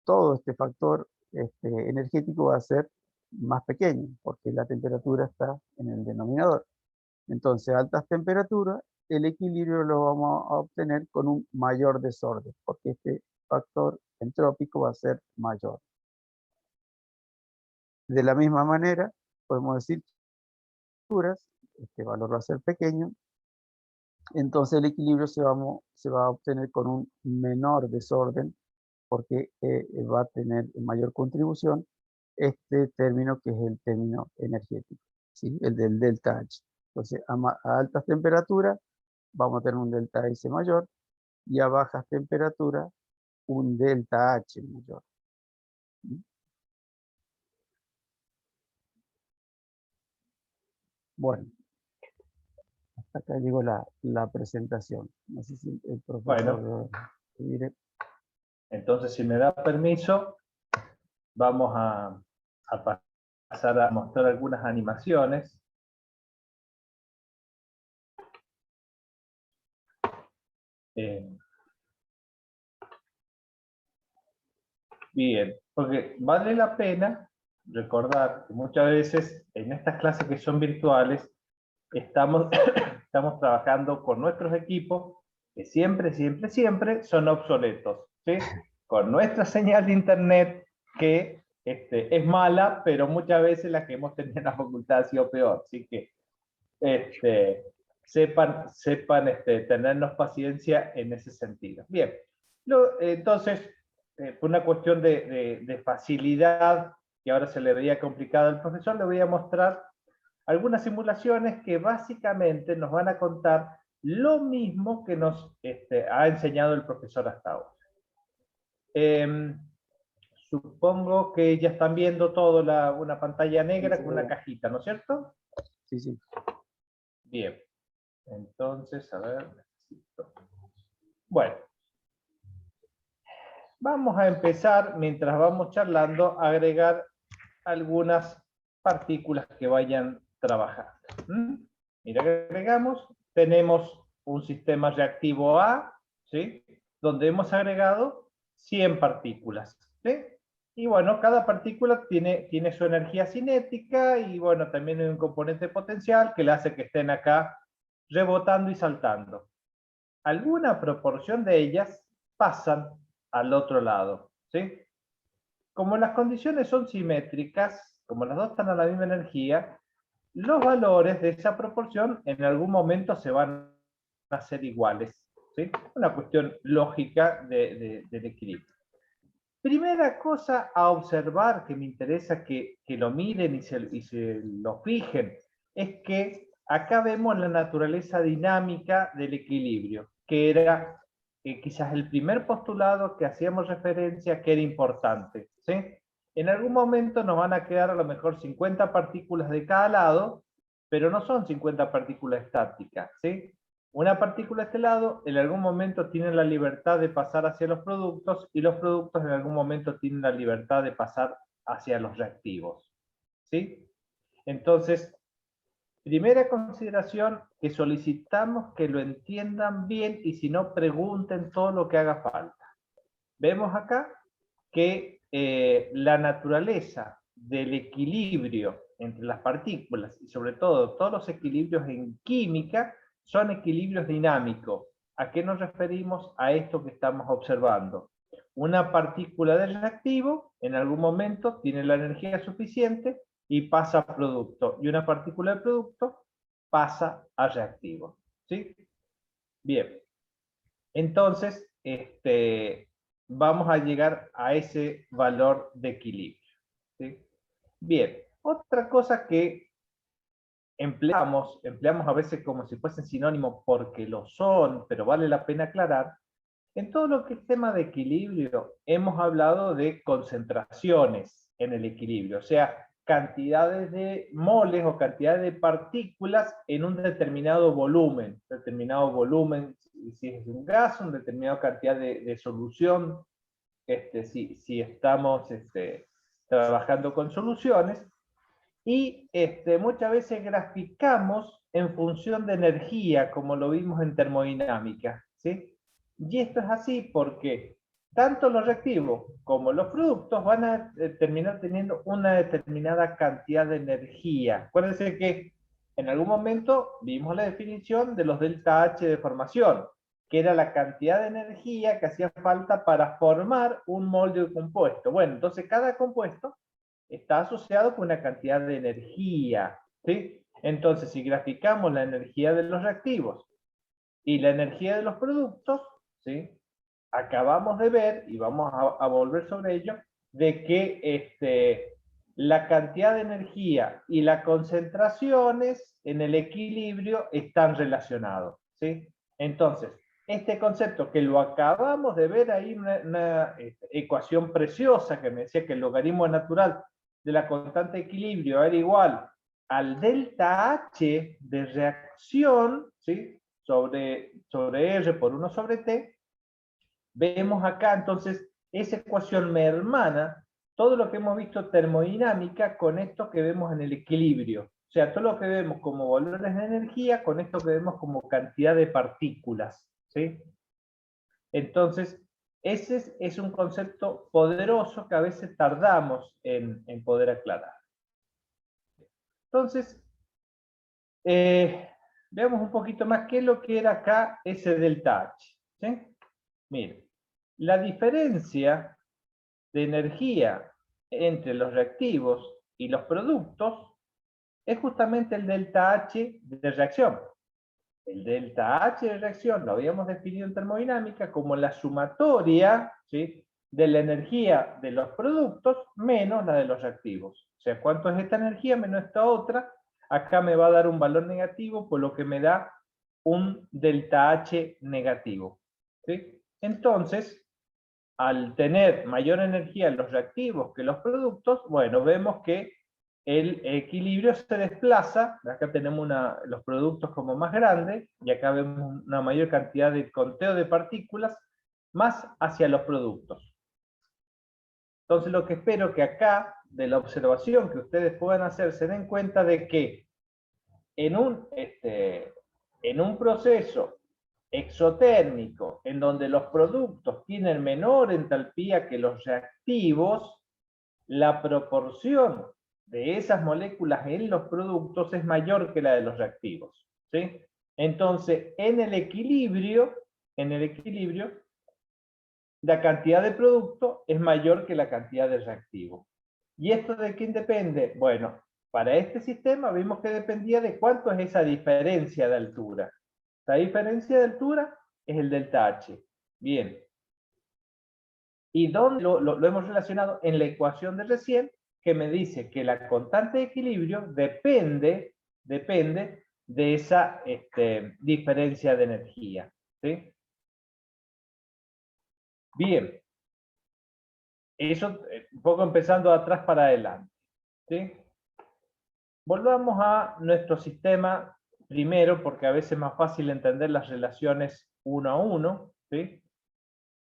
todo este factor energético va a ser más pequeño, porque la temperatura está en el denominador. Entonces, a altas temperaturas, el equilibrio lo vamos a obtener con un mayor desorden, porque este factor entrópico va a ser mayor. De la misma manera, podemos decir que este valor va a ser pequeño, entonces el equilibrio se va a obtener con un menor desorden, porque va a tener mayor contribución este término que es el término energético, ¿sí? El del delta H. Entonces, a altas temperaturas vamos a tener un delta S mayor y a bajas temperaturas un delta H mayor. ¿Sí? Bueno, hasta acá llegó la presentación. No sé si el profesor... Bueno, Diré. entonces si me da permiso, vamos a pasar a mostrar algunas animaciones. Bien, porque vale la pena recordar que muchas veces en estas clases que son virtuales estamos trabajando con nuestros equipos que siempre son obsoletos, ¿sí? Con nuestra señal de internet que es mala, pero muchas veces la que hemos tenido en la facultad ha sido peor. Así que sepan tenernos paciencia en ese sentido. Bien, entonces, por una cuestión de facilidad, que ahora se le veía complicado al profesor, le voy a mostrar algunas simulaciones que básicamente nos van a contar lo mismo que nos ha enseñado el profesor hasta ahora. Supongo que ya están viendo todo una pantalla negra con una cajita, ¿no es cierto? Sí, sí. Bien. Entonces, a ver, necesito. Bueno. Vamos a empezar, mientras vamos charlando, a agregar algunas partículas que vayan trabajando. Mira, agregamos, tenemos un sistema reactivo A, ¿sí? Donde hemos agregado 100 partículas, ¿sí? Y bueno, cada partícula tiene su energía cinética y bueno, también hay un componente potencial que le hace que estén acá rebotando y saltando. Alguna proporción de ellas pasan al otro lado, ¿sí? Como las condiciones son simétricas, como las dos están a la misma energía, los valores de esa proporción en algún momento se van a hacer iguales, ¿sí? Una cuestión lógica del equilibrio. Primera cosa a observar que me interesa que lo miren y se lo fijen, es que acá vemos la naturaleza dinámica del equilibrio, que era quizás el primer postulado que hacíamos referencia que era importante, ¿sí? En algún momento nos van a quedar a lo mejor 50 partículas de cada lado, pero no son 50 partículas estáticas, ¿sí? Una partícula de este lado en algún momento tiene la libertad de pasar hacia los productos y los productos en algún momento tienen la libertad de pasar hacia los reactivos, ¿sí? Entonces, primera consideración que solicitamos que lo entiendan bien y si no pregunten todo lo que haga falta. Vemos acá que la naturaleza del equilibrio entre las partículas y sobre todo todos los equilibrios en química son equilibrios dinámicos. ¿A qué nos referimos? A esto que estamos observando. Una partícula de reactivo en algún momento tiene la energía suficiente y pasa a producto. Y una partícula de producto pasa a reactivo. ¿Sí? Bien. Entonces, vamos a llegar a ese valor de equilibrio. ¿Sí? Bien. Otra cosa que empleamos a veces como si fuesen sinónimos porque lo son, pero vale la pena aclarar, En todo lo que es tema de equilibrio, hemos hablado de concentraciones en el equilibrio, o sea, cantidades de moles o cantidades de partículas en un determinado volumen, si es un gas, una determinada cantidad de solución, si estamos trabajando con soluciones, y muchas veces graficamos en función de energía, como lo vimos en termodinámica, ¿sí? Y esto es así porque tanto los reactivos como los productos van a terminar teniendo una determinada cantidad de energía. Acuérdense que en algún momento vimos la definición de los delta H de formación, que era la cantidad de energía que hacía falta para formar un molde de compuesto. Bueno, entonces cada compuesto está asociado con una cantidad de energía, ¿sí? Entonces, si graficamos la energía de los reactivos y la energía de los productos, ¿sí? Acabamos de ver, y vamos a volver sobre ello, de que la cantidad de energía y las concentraciones en el equilibrio están relacionados, ¿sí? Entonces, este concepto que lo acabamos de ver ahí, una ecuación preciosa que me decía que el logaritmo natural de la constante de equilibrio era igual al delta H de reacción, ¿sí? sobre R por 1 sobre T, vemos acá entonces esa ecuación me hermana todo lo que hemos visto termodinámica con esto que vemos en el equilibrio. O sea, todo lo que vemos como valores de energía con esto que vemos como cantidad de partículas, ¿sí? Entonces, ese es un concepto poderoso que a veces tardamos en poder aclarar. Entonces, veamos un poquito más qué es lo que era acá ese delta H, ¿sí? Miren, la diferencia de energía entre los reactivos y los productos es justamente el delta H de reacción. El delta H de reacción lo habíamos definido en termodinámica como la sumatoria, ¿sí?, de la energía de los productos menos la de los reactivos. O sea, ¿cuánto es esta energía menos esta otra? Acá me va a dar un valor negativo, por lo que me da un delta H negativo, ¿sí? Entonces, al tener mayor energía los reactivos que los productos, bueno, vemos que el equilibrio se desplaza, acá tenemos los productos como más grandes, y acá vemos una mayor cantidad de conteo de partículas, más hacia los productos. Entonces lo que espero que acá, de la observación que ustedes puedan hacer, se den cuenta de que en un proceso exotérmico, en donde los productos tienen menor entalpía que los reactivos, la proporción de esas moléculas en los productos es mayor que la de los reactivos, ¿sí? Entonces, en el equilibrio, la cantidad de producto es mayor que la cantidad de reactivo. ¿Y esto de quién depende? Bueno, para este sistema vimos que dependía de cuánto es esa diferencia de altura. La diferencia de altura es el delta H. Bien. ¿Y dónde lo hemos relacionado? En la ecuación de recién, que me dice que la constante de equilibrio depende de esa diferencia de energía, ¿sí? Bien. Eso un poco empezando de atrás para adelante, ¿sí? Volvamos a nuestro sistema primero, porque a veces es más fácil entender las relaciones uno a uno, ¿sí?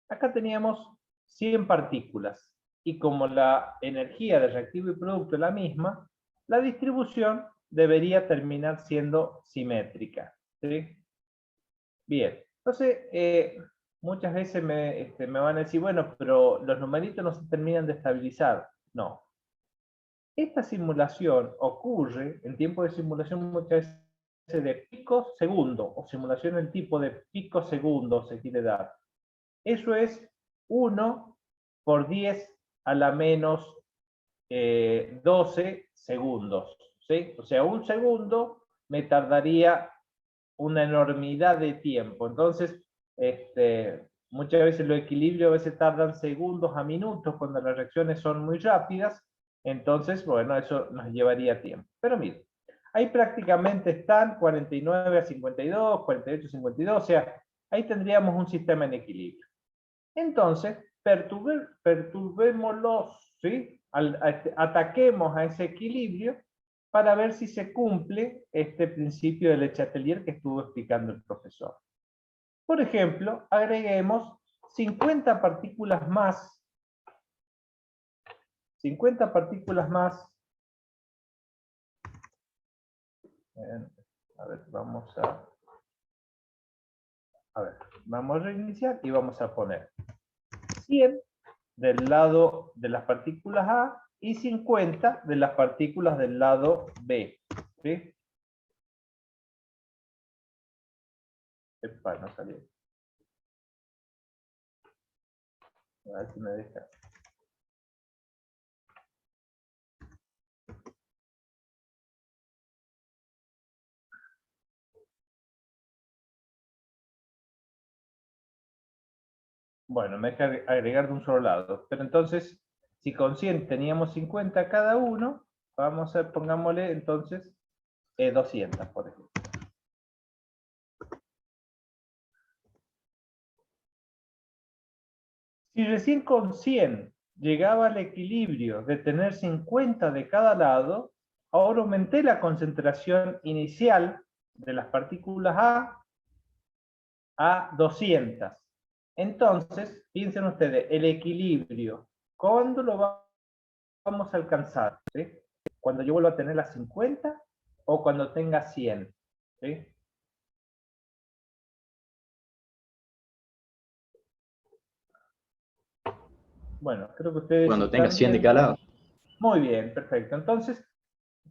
Acá teníamos 100 partículas, y como la energía de reactivo y producto es la misma, la distribución debería terminar siendo simétrica, ¿sí? Bien, entonces muchas veces me van a decir, bueno, pero los numeritos no se terminan de estabilizar. No. Esta simulación ocurre en tiempo de simulación muchas veces de picos segundo, o simulación en tipo de picos segundo se quiere dar. Eso es 1 por 10 a la menos 12 segundos, ¿sí? O sea, un segundo me tardaría una enormidad de tiempo. Entonces, muchas veces los equilibrios a veces tardan segundos a minutos cuando las reacciones son muy rápidas. Entonces, bueno, eso nos llevaría tiempo. Pero miren, ahí prácticamente están 49 a 52, 48 a 52, o sea, ahí tendríamos un sistema en equilibrio. Entonces, perturbémoslos, ¿sí? Ataquemos a ese equilibrio para ver si se cumple este principio de Le Chatelier que estuvo explicando el profesor. Por ejemplo, agreguemos 50 partículas más. 50 partículas más. A ver, vamos a reiniciar y vamos a poner 100 del lado de las partículas A y 50 de las partículas del lado B. ¿Sí? Epa, no salió. A ver si me deja. Bueno, me deja agregar de un solo lado. Pero entonces, si con 100 teníamos 50 cada uno, vamos a, pongámosle entonces 200, por ejemplo. Si recién con 100 llegaba al equilibrio de tener 50 de cada lado, ahora aumenté la concentración inicial de las partículas a 200. Entonces, piensen ustedes, el equilibrio, ¿cuándo lo vamos a alcanzar? ¿Sí? ¿Cuando yo vuelva a tener las 50 o cuando tenga 100? ¿Sí? Bueno, creo que ustedes... Cuando tenga 100 de cada lado. Muy bien, perfecto. Entonces,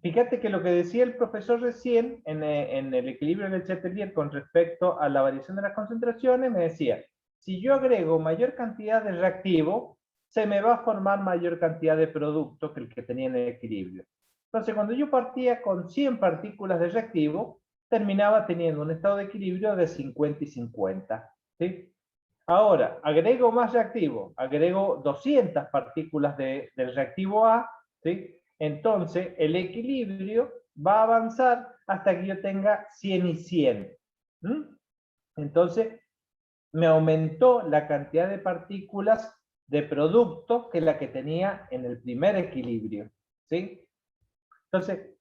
fíjate que lo que decía el profesor recién en el equilibrio del Chatelier con respecto a la variación de las concentraciones, me decía, si yo agrego mayor cantidad de reactivo, se me va a formar mayor cantidad de producto que el que tenía en el equilibrio. Entonces, cuando yo partía con 100 partículas de reactivo, terminaba teniendo un estado de equilibrio de 50 y 50. ¿Sí? Ahora, agrego más reactivo, agrego 200 partículas del reactivo A, ¿sí? Entonces el equilibrio va a avanzar hasta que yo tenga 100 y 100. Entonces me aumentó la cantidad de partículas de producto que la que tenía en el primer equilibrio. ¿Sí? Entonces,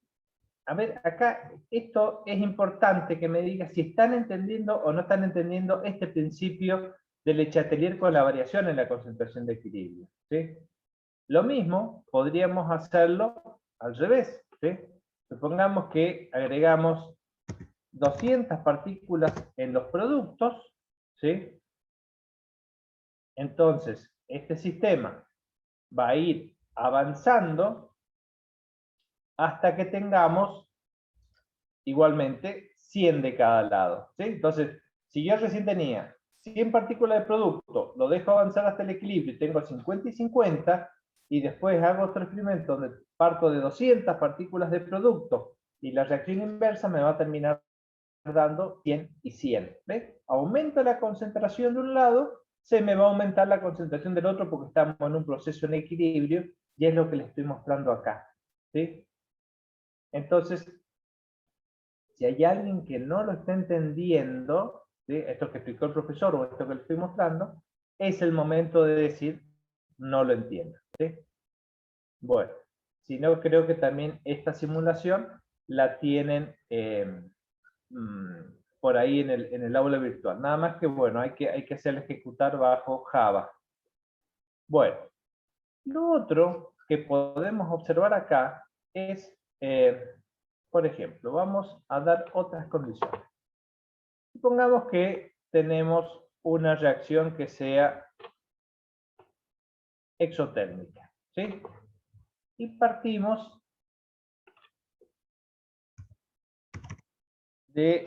a ver, acá esto es importante que me diga si están entendiendo o no están entendiendo este principio de Le Chatelier con la variación en la concentración de equilibrio. ¿Sí? Lo mismo podríamos hacerlo al revés. ¿Sí? Supongamos que agregamos 200 partículas en los productos. ¿Sí? Entonces, este sistema va a ir avanzando hasta que tengamos igualmente 100 de cada lado. ¿Sí? Entonces, si yo recién tenía 100 partículas de producto, lo dejo avanzar hasta el equilibrio y tengo 50 y 50, y después hago otro experimento donde parto de 200 partículas de producto y la reacción inversa me va a terminar dando 100 y 100. ¿Ves? Aumenta la concentración de un lado, se me va a aumentar la concentración del otro porque estamos en un proceso en equilibrio y es lo que les estoy mostrando acá. ¿Sí? Entonces, si hay alguien que no lo está entendiendo, ¿sí? Esto que explicó el profesor o esto que le estoy mostrando, es el momento de decir, no lo entiendo. ¿Sí? Bueno, si no, creo que también esta simulación la tienen por ahí en el aula virtual. Nada más que, bueno, hay que hacerla ejecutar bajo Java. Bueno, lo otro que podemos observar acá es... por ejemplo, vamos a dar otras condiciones. Supongamos que tenemos una reacción que sea exotérmica, ¿sí? Y partimos de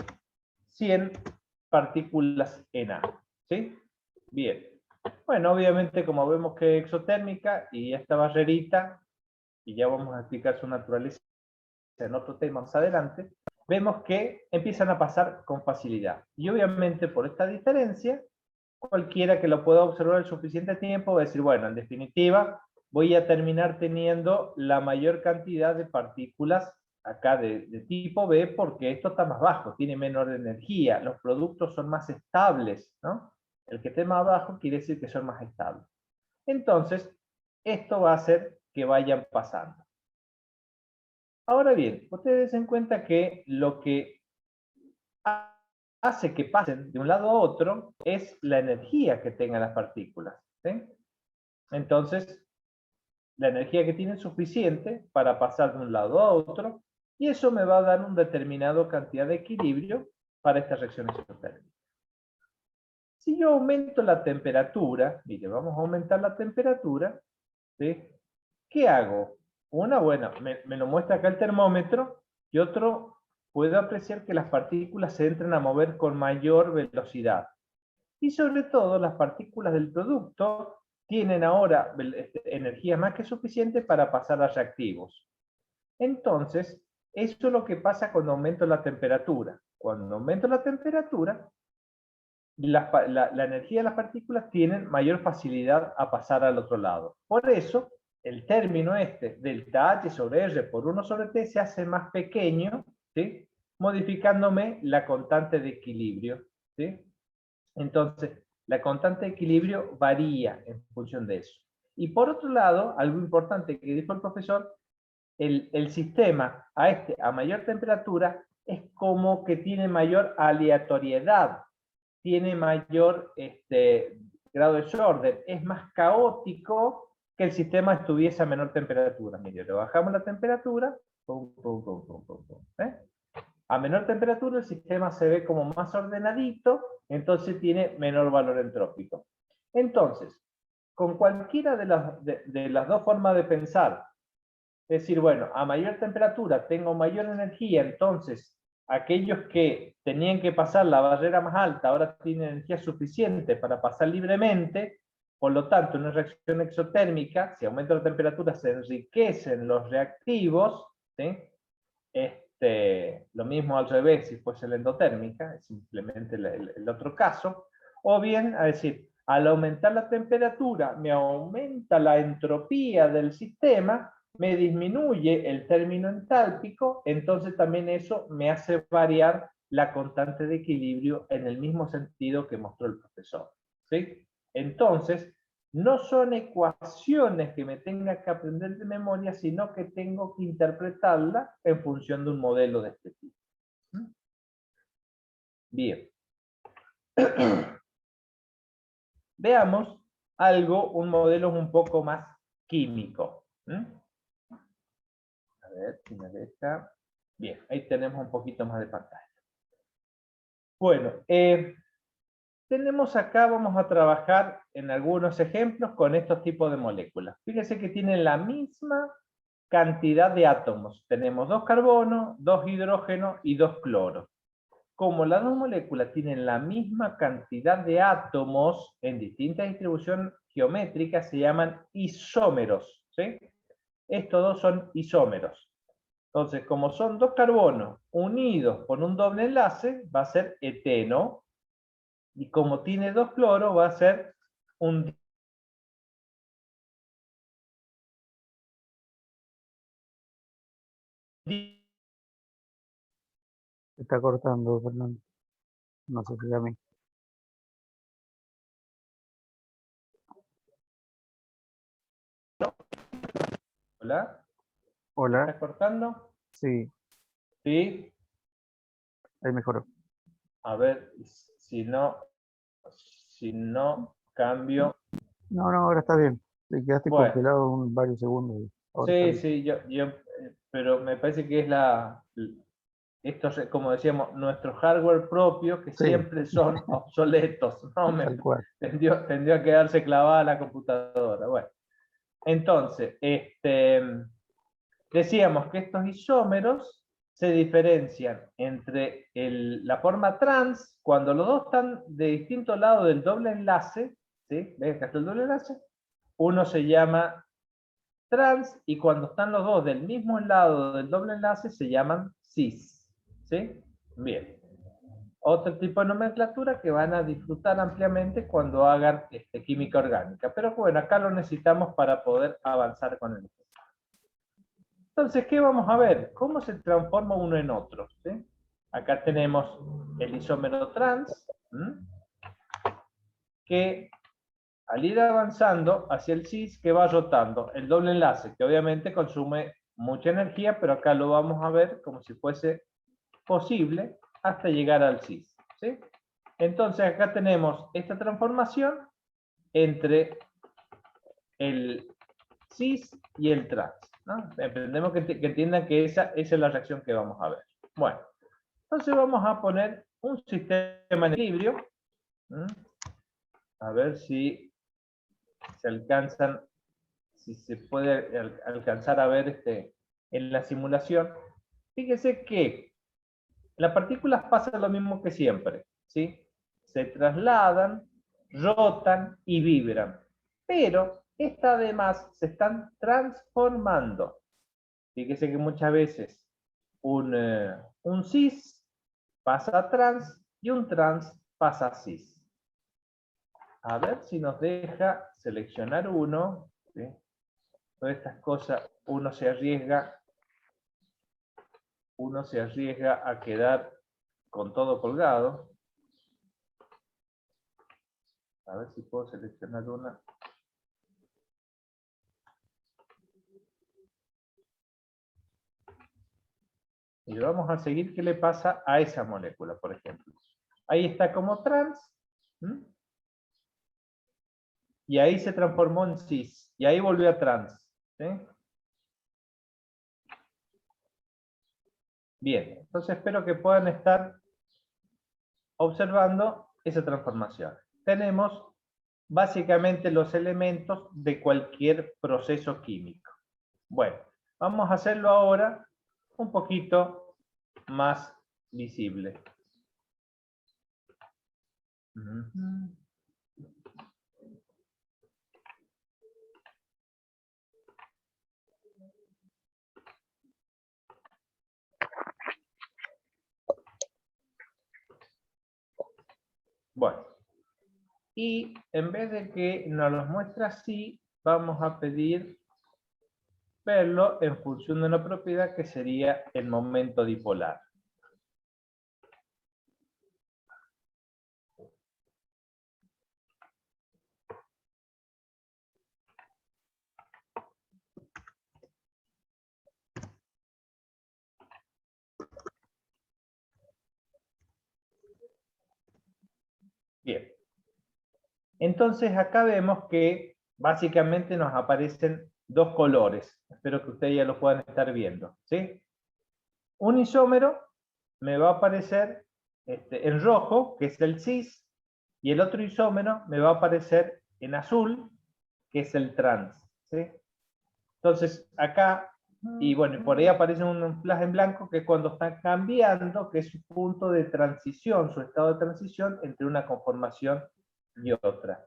100 partículas en A, ¿sí? Bien. Bueno, obviamente como vemos que es exotérmica y esta barrerita, y ya vamos a explicar su naturaleza en otro tema más adelante, vemos que empiezan a pasar con facilidad. Y obviamente por esta diferencia, cualquiera que lo pueda observar el suficiente tiempo va a decir, bueno, en definitiva, voy a terminar teniendo la mayor cantidad de partículas acá de tipo B porque esto está más bajo, tiene menor energía, los productos son más estables, ¿no? El que esté más abajo quiere decir que son más estables. Entonces, esto va a hacer que vayan pasando. Ahora bien, ustedes den cuenta que lo que hace que pasen de un lado a otro es la energía que tengan las partículas, ¿sí? Entonces, la energía que tienen es suficiente para pasar de un lado a otro, y eso me va a dar una determinada cantidad de equilibrio para estas reacciones isotérmicas. Si yo aumento la temperatura, mire, vamos a aumentar la temperatura, ¿sí? ¿Qué hago? Una, bueno, me lo muestra acá el termómetro, y otro, puedo apreciar que las partículas se entran a mover con mayor velocidad. Y sobre todo, las partículas del producto tienen ahora energía más que suficiente para pasar a reactivos. Entonces, eso es lo que pasa cuando aumento la temperatura. Cuando aumento la temperatura, la energía de las partículas tienen mayor facilidad a pasar al otro lado. Por eso, el término delta H sobre R por 1 sobre T se hace más pequeño, ¿sí? Modificándome la constante de equilibrio, ¿sí? Entonces, la constante de equilibrio varía en función de eso. Y por otro lado, algo importante que dijo el profesor, el sistema a mayor temperatura es como que tiene mayor aleatoriedad, tiene mayor grado de desorden, es más caótico que el sistema estuviese a menor temperatura. Mire, le bajamos la temperatura, pum, pum, pum, pum, pum, pum, ¿eh? A menor temperatura el sistema se ve como más ordenadito, entonces tiene menor valor entrópico. Entonces, con cualquiera de las dos formas de pensar, es decir, bueno, a mayor temperatura tengo mayor energía, entonces aquellos que tenían que pasar la barrera más alta ahora tienen energía suficiente para pasar libremente, por lo tanto, en una reacción exotérmica, si aumenta la temperatura se enriquecen los reactivos, ¿sí? Lo mismo al revés si fuese la endotérmica, es simplemente el otro caso, o bien, a decir, al aumentar la temperatura me aumenta la entropía del sistema, me disminuye el término entálpico, entonces también eso me hace variar la constante de equilibrio en el mismo sentido que mostró el profesor, ¿sí? Entonces, no son ecuaciones que me tenga que aprender de memoria, sino que tengo que interpretarla en función de un modelo de este tipo. Bien. Veamos un modelo un poco más químico. A ver si me deja. Bien, ahí tenemos un poquito más de pantalla. Bueno, tenemos acá, vamos a trabajar en algunos ejemplos con estos tipos de moléculas. Fíjense que tienen la misma cantidad de átomos. Tenemos 2 carbonos, 2 hidrógenos y 2 cloros. Como las dos moléculas tienen la misma cantidad de átomos en distintas distribuciones geométricas, se llaman isómeros, ¿sí? Estos dos son isómeros. Entonces, como son 2 carbonos unidos por un doble enlace, va a ser eteno. Y como tiene 2 cloros, va a ser un Se está cortando, Fernando. No sé si a mí. ¿Hola? ¿Me Hola. estás cortando? Sí, Sí. ahí mejoró. A ver, si no cambio. No, ahora está bien. Te quedaste Bueno, congelado varios segundos. Ahora está sí, bien. sí, pero me parece que es esto es, como decíamos, nuestro hardware propio, que Sí, siempre son obsoletos, ¿no? tal cual. Tendió a quedarse clavada la computadora. Bueno, entonces, decíamos que estos isómeros se diferencian entre la forma trans, cuando los dos están de distintos lados del doble enlace, ¿sí? ¿Ves que está el doble enlace? Uno se llama trans, y cuando están los dos del mismo lado del doble enlace se llaman cis, ¿sí? Bien. Otro tipo de nomenclatura que van a disfrutar ampliamente cuando hagan química orgánica. Pero bueno, acá lo necesitamos para poder avanzar con el tema. Entonces, ¿qué vamos a ver? ¿Cómo se transforma uno en otro? ¿Sí? Acá tenemos el isómero trans, que al ir avanzando hacia el cis, que va rotando el doble enlace, que obviamente consume mucha energía, pero acá lo vamos a ver como si fuese posible hasta llegar al cis, ¿sí? Entonces acá tenemos esta transformación entre el cis y el trans, ¿no? Entendemos que entiendan que esa es la reacción que vamos a ver. Bueno, entonces vamos a poner un sistema en equilibrio. A ver si se alcanzan, si se puede alcanzar a ver en la simulación. Fíjese que las partículas pasan lo mismo que siempre, ¿sí? Se trasladan, rotan y vibran. Pero estas además se están transformando. Fíjese que muchas veces un cis pasa a trans y un trans pasa a cis. A ver si nos deja seleccionar uno, ¿sí? Todas estas cosas uno se arriesga a quedar con todo colgado. A ver si puedo seleccionar una. Y vamos a seguir qué le pasa a esa molécula, por ejemplo. Ahí está como trans. Y ahí se transformó en cis. Y ahí volvió a trans. ¿Sí? Bien, entonces espero que puedan estar observando esa transformación. Tenemos básicamente los elementos de cualquier proceso químico. Bueno, vamos a hacerlo ahora un poquito más visible. Bueno, y en vez de que nos los muestre así, vamos a pedir verlo en función de una propiedad que sería el momento dipolar. Bien. Entonces acá vemos que básicamente nos aparecen dos colores. Espero que ustedes ya lo puedan estar viendo, ¿sí? Un isómero me va a aparecer en rojo, que es el cis, y el otro isómero me va a aparecer en azul, que es el trans, ¿sí? Entonces acá, y bueno, por ahí aparece un flash en blanco, que es cuando está cambiando, que es su punto de transición, su estado de transición entre una conformación y otra.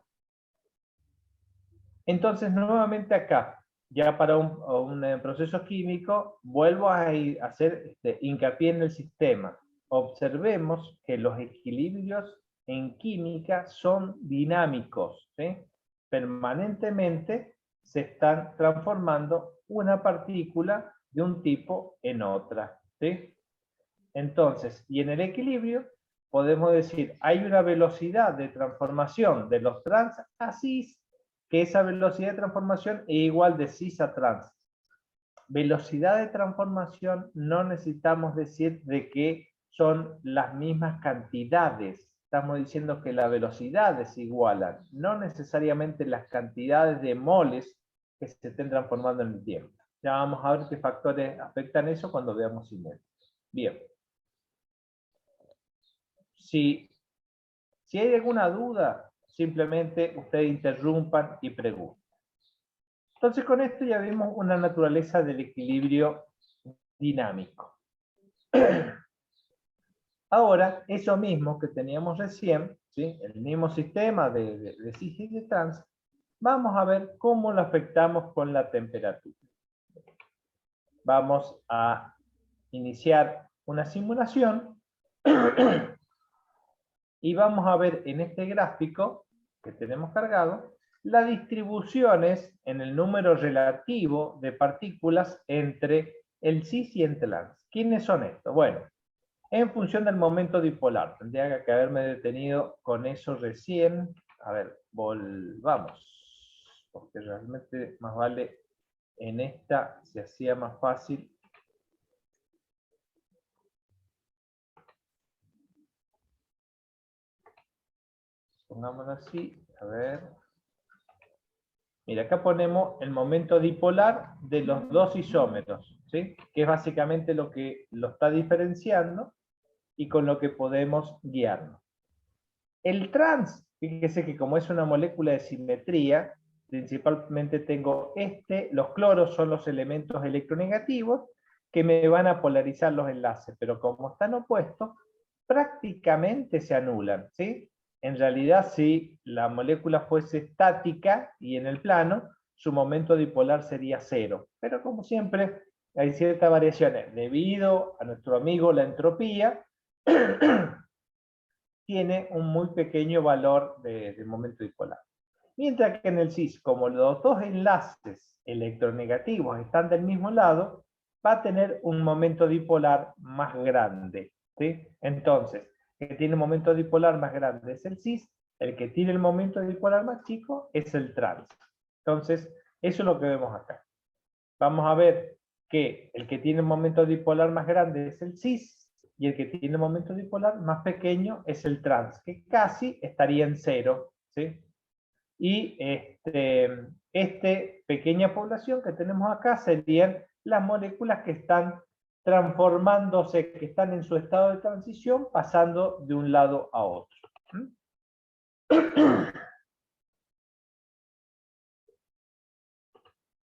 Entonces, nuevamente acá, ya para un proceso químico, vuelvo a hacer hincapié en el sistema. Observemos que los equilibrios en química son dinámicos, ¿sí? Permanentemente se están transformando una partícula de un tipo en otra, ¿sí? Entonces, y en el equilibrio podemos decir, hay una velocidad de transformación de los trans a cis, que esa velocidad de transformación es igual de cis a trans. Velocidad de transformación no necesitamos decir de que son las mismas cantidades. Estamos diciendo que las velocidades se igualan, no necesariamente las cantidades de moles que se estén transformando en el tiempo. Ya vamos a ver qué factores afectan eso cuando veamos simétricos. Bien. Si hay alguna duda, simplemente ustedes interrumpan y pregunten. Entonces con esto ya vimos una naturaleza del equilibrio dinámico. Ahora, eso mismo que teníamos recién, ¿sí? El mismo sistema de cis y de trans, vamos a ver cómo lo afectamos con la temperatura. Vamos a iniciar una simulación y vamos a ver en este gráfico que tenemos cargado las distribuciones en el número relativo de partículas entre el cis y el trans. ¿Quiénes son estos? Bueno, en función del momento dipolar. Tendría que haberme detenido con eso recién. a ver, volvamos, porque realmente más vale en esta se hacía más fácil. Pongámoslo así, a ver. Mira, acá ponemos el momento dipolar de los dos isómeros, ¿sí? Que es básicamente lo que lo está diferenciando y con lo que podemos guiarnos. El trans, fíjese que como es una molécula de simetría, principalmente tengo los cloros son los elementos electronegativos que me van a polarizar los enlaces, pero como están opuestos, prácticamente se anulan, ¿sí? En realidad, si la molécula fuese estática y en el plano, su momento dipolar sería 0. Pero como siempre, hay ciertas variaciones. Debido a nuestro amigo la entropía, tiene un muy pequeño valor de momento dipolar. Mientras que en el cis, como los dos enlaces electronegativos están del mismo lado, va a tener un momento dipolar más grande, ¿sí? Entonces, el que tiene un momento dipolar más grande es el cis, el que tiene el momento dipolar más chico es el trans. Entonces, eso es lo que vemos acá. Vamos a ver que el que tiene un momento dipolar más grande es el cis, y el que tiene un momento dipolar más pequeño es el trans, que casi estaría en 0, ¿sí? Y pequeña población que tenemos acá serían las moléculas que están transformándose, que están en su estado de transición, pasando de un lado a otro.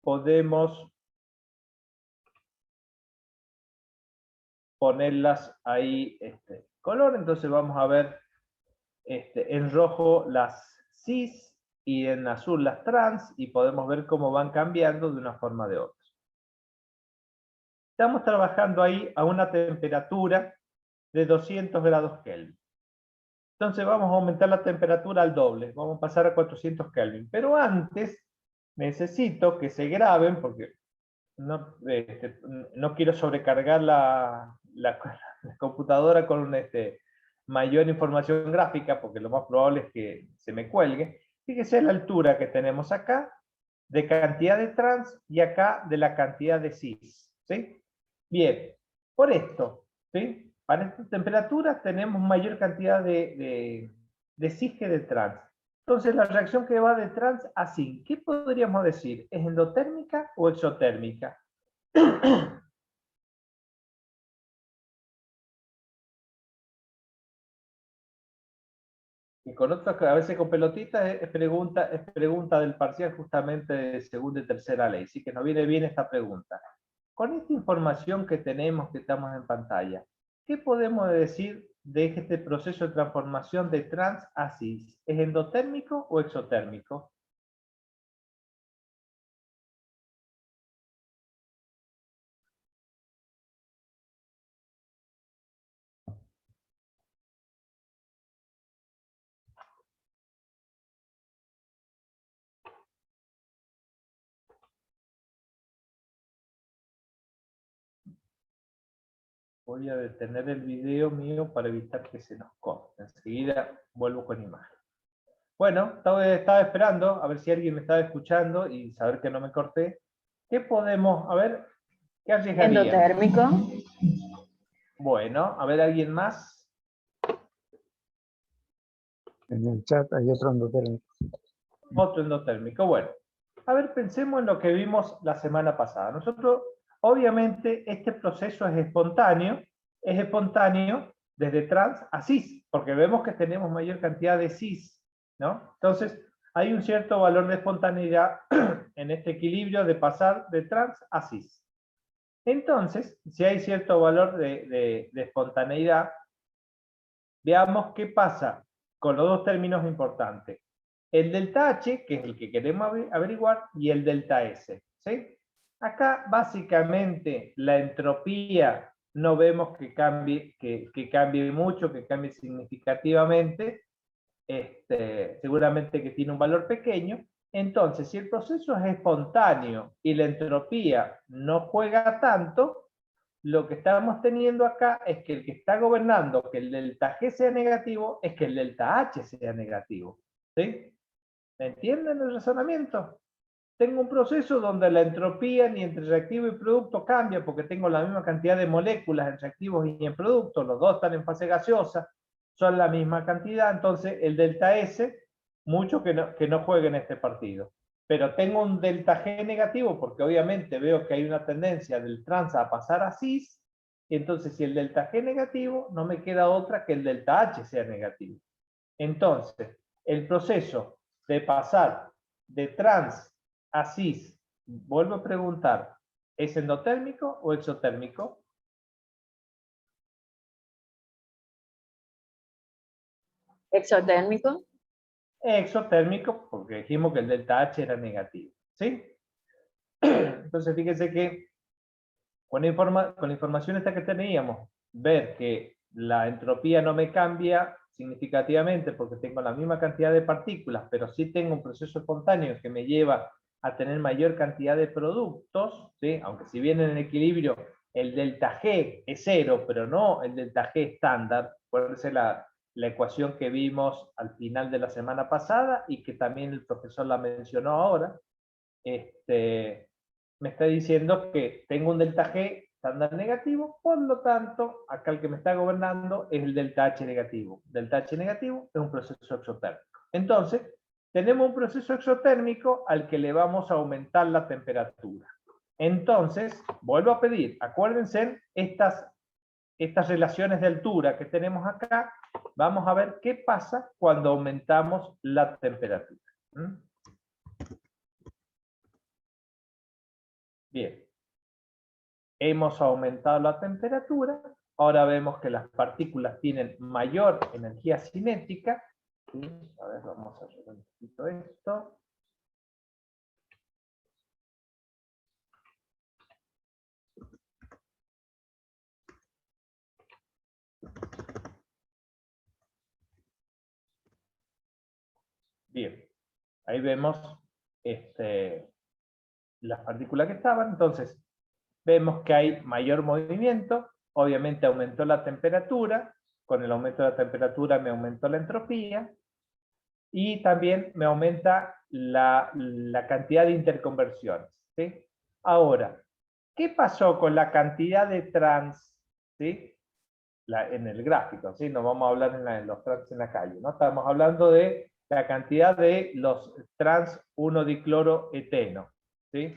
Podemos ponerlas ahí color, entonces vamos a ver en rojo las cis y en azul las trans, y podemos ver cómo van cambiando de una forma o de otra. Estamos trabajando ahí a una temperatura de 200 grados Kelvin. Entonces vamos a aumentar la temperatura al doble, vamos a pasar a 400 Kelvin. Pero antes necesito que se graben, porque no quiero sobrecargar la computadora con mayor información gráfica, porque lo más probable es que se me cuelgue. Fíjese la altura que tenemos acá, de cantidad de trans, y acá de la cantidad de cis, ¿sí? Bien, por esto, ¿sí? Para estas temperaturas tenemos mayor cantidad de cis que de trans. Entonces la reacción que va de trans a cis, ¿qué podríamos decir? ¿Es endotérmica o exotérmica? Y con otras, a veces con pelotitas, es pregunta del parcial justamente de segunda y tercera ley. Así que nos viene bien esta pregunta. Con esta información que tenemos, que estamos en pantalla, ¿qué podemos decir de este proceso de transformación de trans a cis? ¿Es endotérmico o exotérmico? Voy a detener el video mío para evitar que se nos corte. Enseguida vuelvo con imagen. Bueno, estaba esperando a ver si alguien me estaba escuchando y saber que no me corté. ¿Qué podemos, a ver, qué arriesgaría? Endotérmico. Bueno, a ver, ¿alguien más? En el chat hay otro endotérmico. Otro endotérmico. Bueno, a ver, pensemos en lo que vimos la semana pasada. Nosotros, obviamente, este proceso es espontáneo desde trans a cis, porque vemos que tenemos mayor cantidad de cis, ¿no? Entonces, hay un cierto valor de espontaneidad en este equilibrio de pasar de trans a cis. Entonces, si hay cierto valor de espontaneidad, veamos qué pasa con los dos términos importantes. El delta H, que es el que queremos averiguar, y el delta S, ¿sí? Acá, básicamente, la entropía no vemos que cambie mucho, que cambie significativamente. Seguramente que tiene un valor pequeño. Entonces, si el proceso es espontáneo y la entropía no juega tanto, lo que estamos teniendo acá es que el que está gobernando que el delta G sea negativo es que el delta H sea negativo. ¿Sí? ¿Me entienden el razonamiento? Tengo un proceso donde la entropía ni entre reactivo y producto cambia porque tengo la misma cantidad de moléculas en reactivos y en productos, los dos están en fase gaseosa, son la misma cantidad, entonces el delta S, mucho que no jueguen este partido. Pero tengo un delta G negativo porque obviamente veo que hay una tendencia del trans a pasar a cis, y entonces si el delta G es negativo, no me queda otra que el delta H sea negativo. Entonces, el proceso de pasar de trans a cis, vuelvo a preguntar, ¿es endotérmico o exotérmico? Exotérmico. Exotérmico, porque dijimos que el delta H era negativo. ¿Sí? Entonces, fíjense que con la información esta que teníamos, ver que la entropía no me cambia significativamente porque tengo la misma cantidad de partículas, pero sí tengo un proceso espontáneo que me lleva a tener mayor cantidad de productos, ¿sí? Aunque si bien en equilibrio el delta G es 0, pero no el delta G estándar, acuérdense la ecuación que vimos al final de la semana pasada y que también el profesor la mencionó ahora, me está diciendo que tengo un delta G estándar negativo, por lo tanto, acá el que me está gobernando es el delta H negativo. Delta H negativo es un proceso exotérmico. Entonces, tenemos un proceso exotérmico al que le vamos a aumentar la temperatura. Entonces, vuelvo a pedir, acuérdense estas relaciones de altura que tenemos acá, vamos a ver qué pasa cuando aumentamos la temperatura. Bien, hemos aumentado la temperatura, ahora vemos que las partículas tienen mayor energía cinética. ¿Sí? A ver, vamos a hacer un poquito esto. Bien, ahí vemos las partículas que estaban, entonces vemos que hay mayor movimiento, obviamente aumentó la temperatura, con el aumento de la temperatura me aumentó la entropía, y también me aumenta la cantidad de interconversiones. ¿Sí? Ahora, ¿qué pasó con la cantidad de trans? ¿Sí? En el gráfico, ¿sí? No vamos a hablar en los trans en la calle, ¿no? Estamos hablando de la cantidad de los trans 1-dicloroeteno. ¿Sí?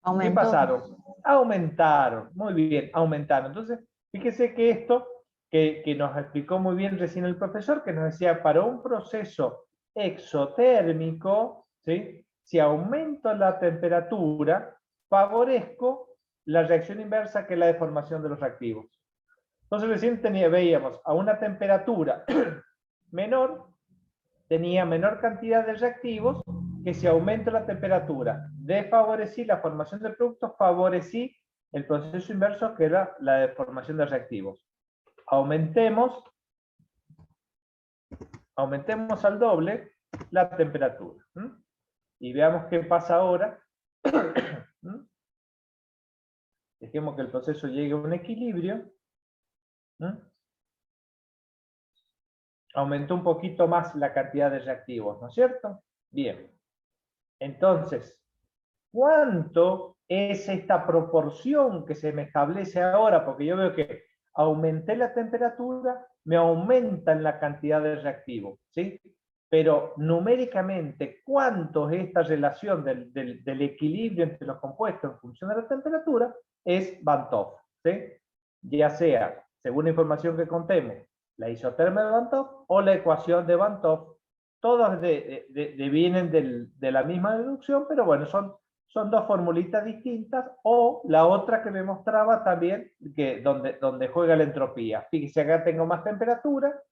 Aumentó. ¿Qué pasaron? Aumentaron, muy bien, aumentaron. Entonces, fíjese que esto que nos explicó muy bien recién el profesor, que nos decía, para un proceso exotérmico, ¿sí? Si aumento la temperatura, favorezco la reacción inversa que es la deformación de los reactivos. Entonces recién veíamos a una temperatura menor, tenía menor cantidad de reactivos, que si aumento la temperatura, desfavorecí la formación de productos, favorecí el proceso inverso que era la deformación de reactivos. Aumentemos al doble la temperatura. Y veamos qué pasa ahora. Dejemos que el proceso llegue a un equilibrio. Aumentó un poquito más la cantidad de reactivos, ¿no es cierto? Bien. Entonces, ¿cuánto es esta proporción que se me establece ahora? Porque yo veo que aumenté la temperatura, me aumentan la cantidad de reactivos, ¿sí? Pero numéricamente, ¿cuánto es esta relación del equilibrio entre los compuestos en función de la temperatura? Es Van 't Hoff, ¿sí? Ya sea, según la información que contemos, la isoterma de Van 't Hoff o la ecuación de Van 't Hoff, todas vienen de la misma deducción, pero bueno, son dos formulitas distintas, o la otra que me mostraba también, donde juega la entropía. Fíjense, acá tengo más temperatura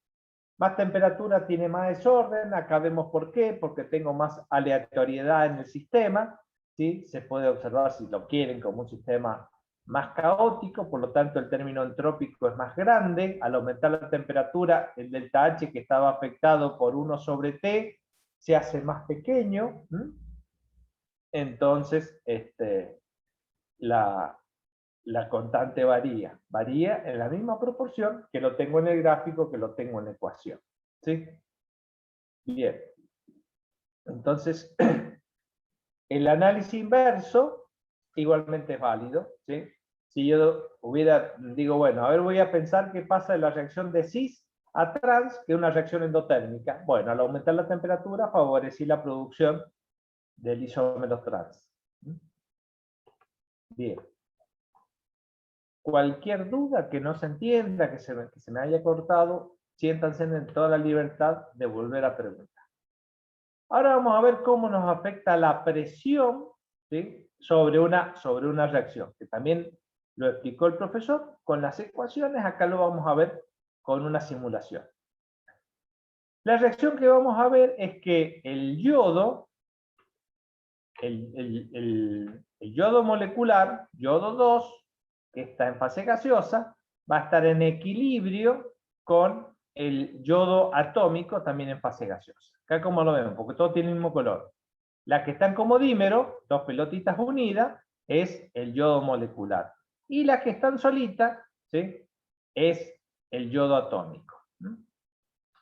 tiene más desorden, acá vemos por qué, porque tengo más aleatoriedad en el sistema, ¿sí? Se puede observar, si lo quieren, como un sistema más caótico, por lo tanto el término entrópico es más grande, al aumentar la temperatura, el delta H que estaba afectado por 1/T se hace más pequeño, entonces la constante varía en la misma proporción que lo tengo en el gráfico, que lo tengo en la ecuación. ¿Sí? Bien. Entonces, el análisis inverso igualmente es válido, ¿sí? Si yo digo, bueno, a ver, voy a pensar qué pasa en la reacción de cis a trans, que es una reacción endotérmica. Bueno, al aumentar la temperatura, favorecí la producción del isómero trans. Bien. Cualquier duda que no se entienda, que se me haya cortado, siéntanse en toda la libertad de volver a preguntar. Ahora vamos a ver cómo nos afecta la presión, ¿sí?, sobre una reacción, que también lo explicó el profesor con las ecuaciones. Acá lo vamos a ver con una simulación. La reacción que vamos a ver es que el yodo, el yodo molecular, yodo 2, que está en fase gaseosa, va a estar en equilibrio con el yodo atómico, también en fase gaseosa. Acá como lo vemos, porque todo tiene el mismo color. Las que están como dímero, dos pelotitas unidas, es el yodo molecular. Y las que están solitas, ¿sí?, es el yodo atómico.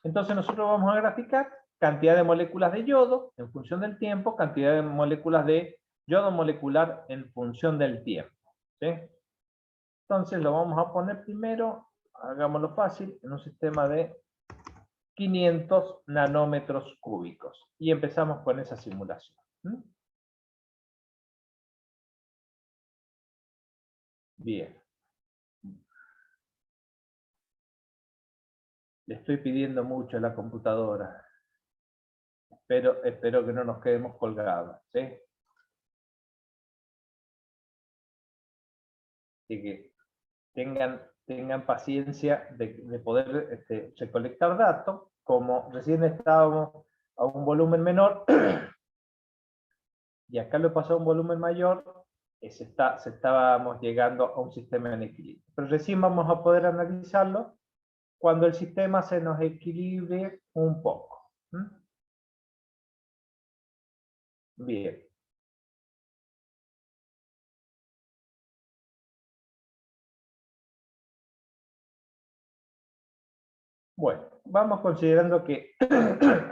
Entonces nosotros vamos a graficar cantidad de moléculas de yodo en función del tiempo, cantidad de moléculas de yodo molecular en función del tiempo, ¿sí? Entonces lo vamos a poner primero, hagámoslo fácil, en un sistema de 500 nanómetros cúbicos. Y empezamos con esa simulación. Bien. Le estoy pidiendo mucho a la computadora. Espero que no nos quedemos colgados, ¿sí? Así que tengan paciencia de poder recolectar datos. Como recién estábamos a un volumen menor, y acá lo pasó a un volumen mayor, estábamos llegando a un sistema en equilibrio. Pero recién vamos a poder analizarlo cuando el sistema se nos equilibre un poco. Bien. Bueno, vamos considerando que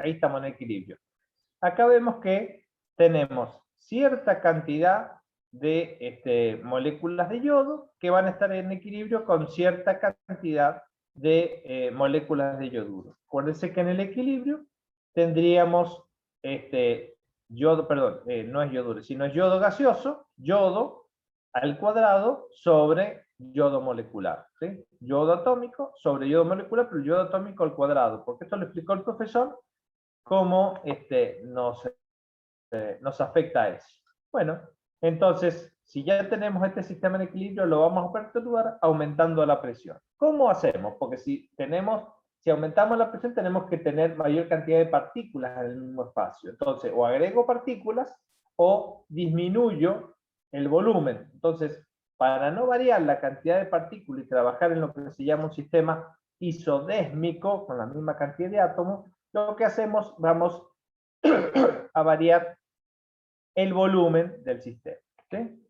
ahí estamos en equilibrio. Acá vemos que tenemos cierta cantidad de moléculas de yodo que van a estar en equilibrio con cierta cantidad de moléculas de yoduro. Acuérdense que en el equilibrio tendríamos yodo, perdón, no es yoduro, sino es yodo gaseoso, yodo al cuadrado sobre yodo molecular, ¿sí? Yodo atómico sobre yodo molecular, pero yodo atómico al cuadrado, porque esto lo explicó el profesor, cómo nos afecta a eso. Bueno, entonces, si ya tenemos este sistema en equilibrio, lo vamos a perturbar aumentando la presión. ¿Cómo hacemos? Porque si aumentamos la presión, tenemos que tener mayor cantidad de partículas en el mismo espacio. Entonces, o agrego partículas o disminuyo el volumen. Entonces, para no variar la cantidad de partículas y trabajar en lo que se llama un sistema isodésmico, con la misma cantidad de átomos, lo que hacemos, vamos a variar el volumen del sistema. ¿Sí?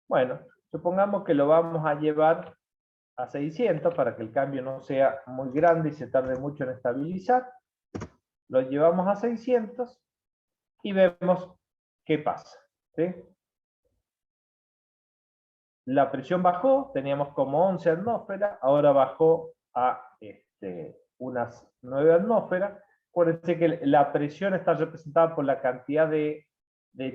Bueno, supongamos que lo vamos a llevar a 600 para que el cambio no sea muy grande y se tarde mucho en estabilizar. Lo llevamos a 600 y vemos qué pasa. ¿Sí? La presión bajó, teníamos como 11 atmósferas, ahora bajó a unas 9 atmósferas. Acuérdense que la presión está representada por la cantidad de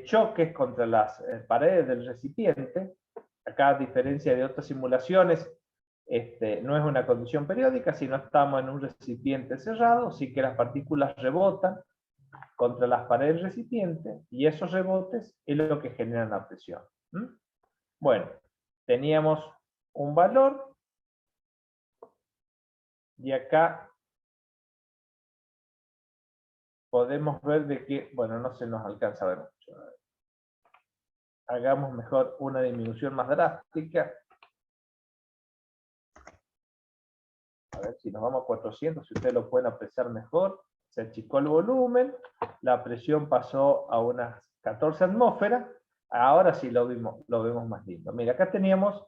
choques contra las paredes del recipiente. Acá, a diferencia de otras simulaciones, no es una condición periódica, sino estamos en un recipiente cerrado, así que las partículas rebotan contra las paredes del recipiente, y esos rebotes es lo que genera la presión. Bueno, teníamos un valor, y acá podemos ver de que, bueno, no se nos alcanza a ver mucho. Hagamos mejor una disminución más drástica. A ver si nos vamos a 400, si ustedes lo pueden apreciar mejor. Se achicó el volumen, la presión pasó a unas 14 atmósferas. Ahora sí lo vemos más lindo. Mira, acá teníamos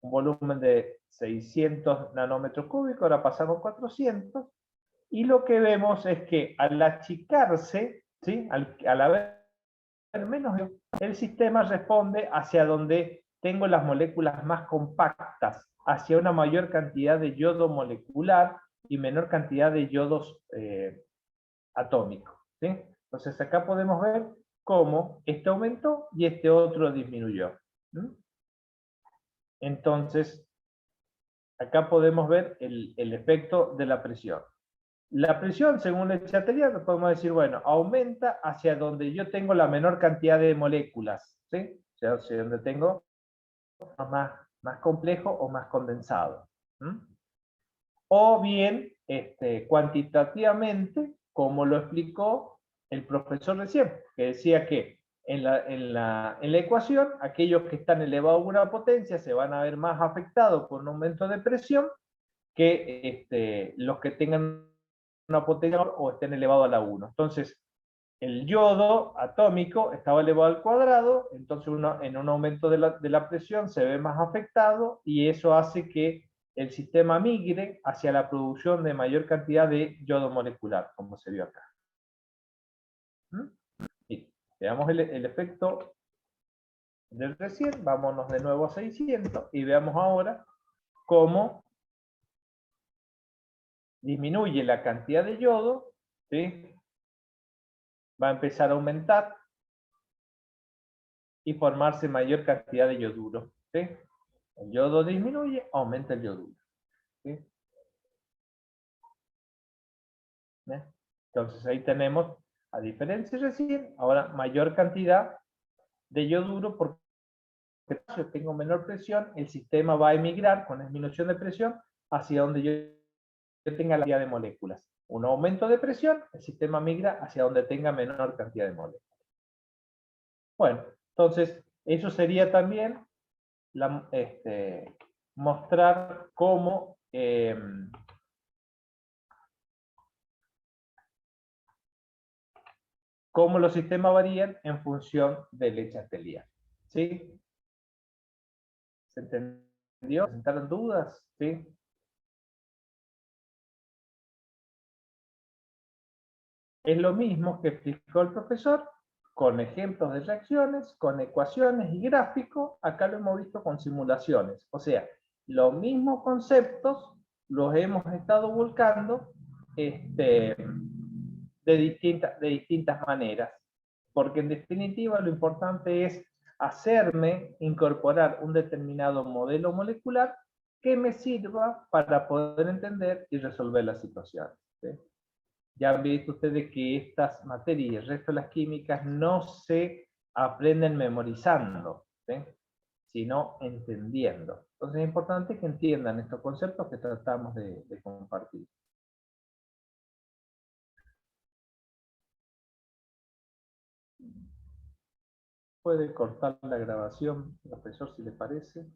un volumen de 600 nanómetros cúbicos, ahora pasamos a 400. Y lo que vemos es que al achicarse ¿sí? Al haber menos yodo, el sistema responde hacia donde tengo las moléculas más compactas, hacia una mayor cantidad de yodo molecular y menor cantidad de yodos atómicos, ¿sí? Entonces acá podemos ver cómo este aumentó y este otro disminuyó. Entonces, acá podemos ver el efecto de la presión. La presión, según el Chatelier, podemos decir, bueno, aumenta hacia donde yo tengo la menor cantidad de moléculas, ¿sí? O sea, hacia donde tengo más complejo o más condensado. O bien, cuantitativamente, como lo explicó el profesor recién, que decía que en la ecuación, aquellos que están elevados a una potencia se van a ver más afectados por un aumento de presión que los que tengan una potencia o estén elevados a la 1. Entonces, el yodo atómico estaba elevado al cuadrado, entonces en un aumento de la presión se ve más afectado y eso hace que el sistema migre hacia la producción de mayor cantidad de yodo molecular, como se vio acá. Y veamos el efecto del recién, vámonos de nuevo a 600 y veamos ahora cómo disminuye la cantidad de yodo, ¿sí? Va a empezar a aumentar y formarse mayor cantidad de yoduro, ¿sí? El yodo disminuye, aumenta el yoduro, ¿sí? Entonces ahí tenemos, a diferencia de recién, ahora mayor cantidad de yoduro porque si tengo menor presión, el sistema va a emigrar con disminución de presión hacia donde yo tenga la cantidad de moléculas. Un aumento de presión, el sistema migra hacia donde tenga menor cantidad de moléculas. Bueno, entonces eso sería también mostrar cómo los sistemas varían en función del Chatelier. ¿Sí? ¿Se entendió? ¿Presentaron dudas? ¿Sí? Es lo mismo que explicó el profesor, con ejemplos de reacciones, con ecuaciones y gráficos. Acá lo hemos visto con simulaciones. O sea, los mismos conceptos los hemos estado volcando de distintas maneras. Porque en definitiva lo importante es hacerme incorporar un determinado modelo molecular que me sirva para poder entender y resolver la situación. ¿Sí? Ya han visto ustedes que estas materias y el resto de las químicas no se aprenden memorizando, ¿sí? Sino entendiendo. Entonces es importante que entiendan estos conceptos que tratamos de compartir. Puede cortar la grabación, profesor, si le parece.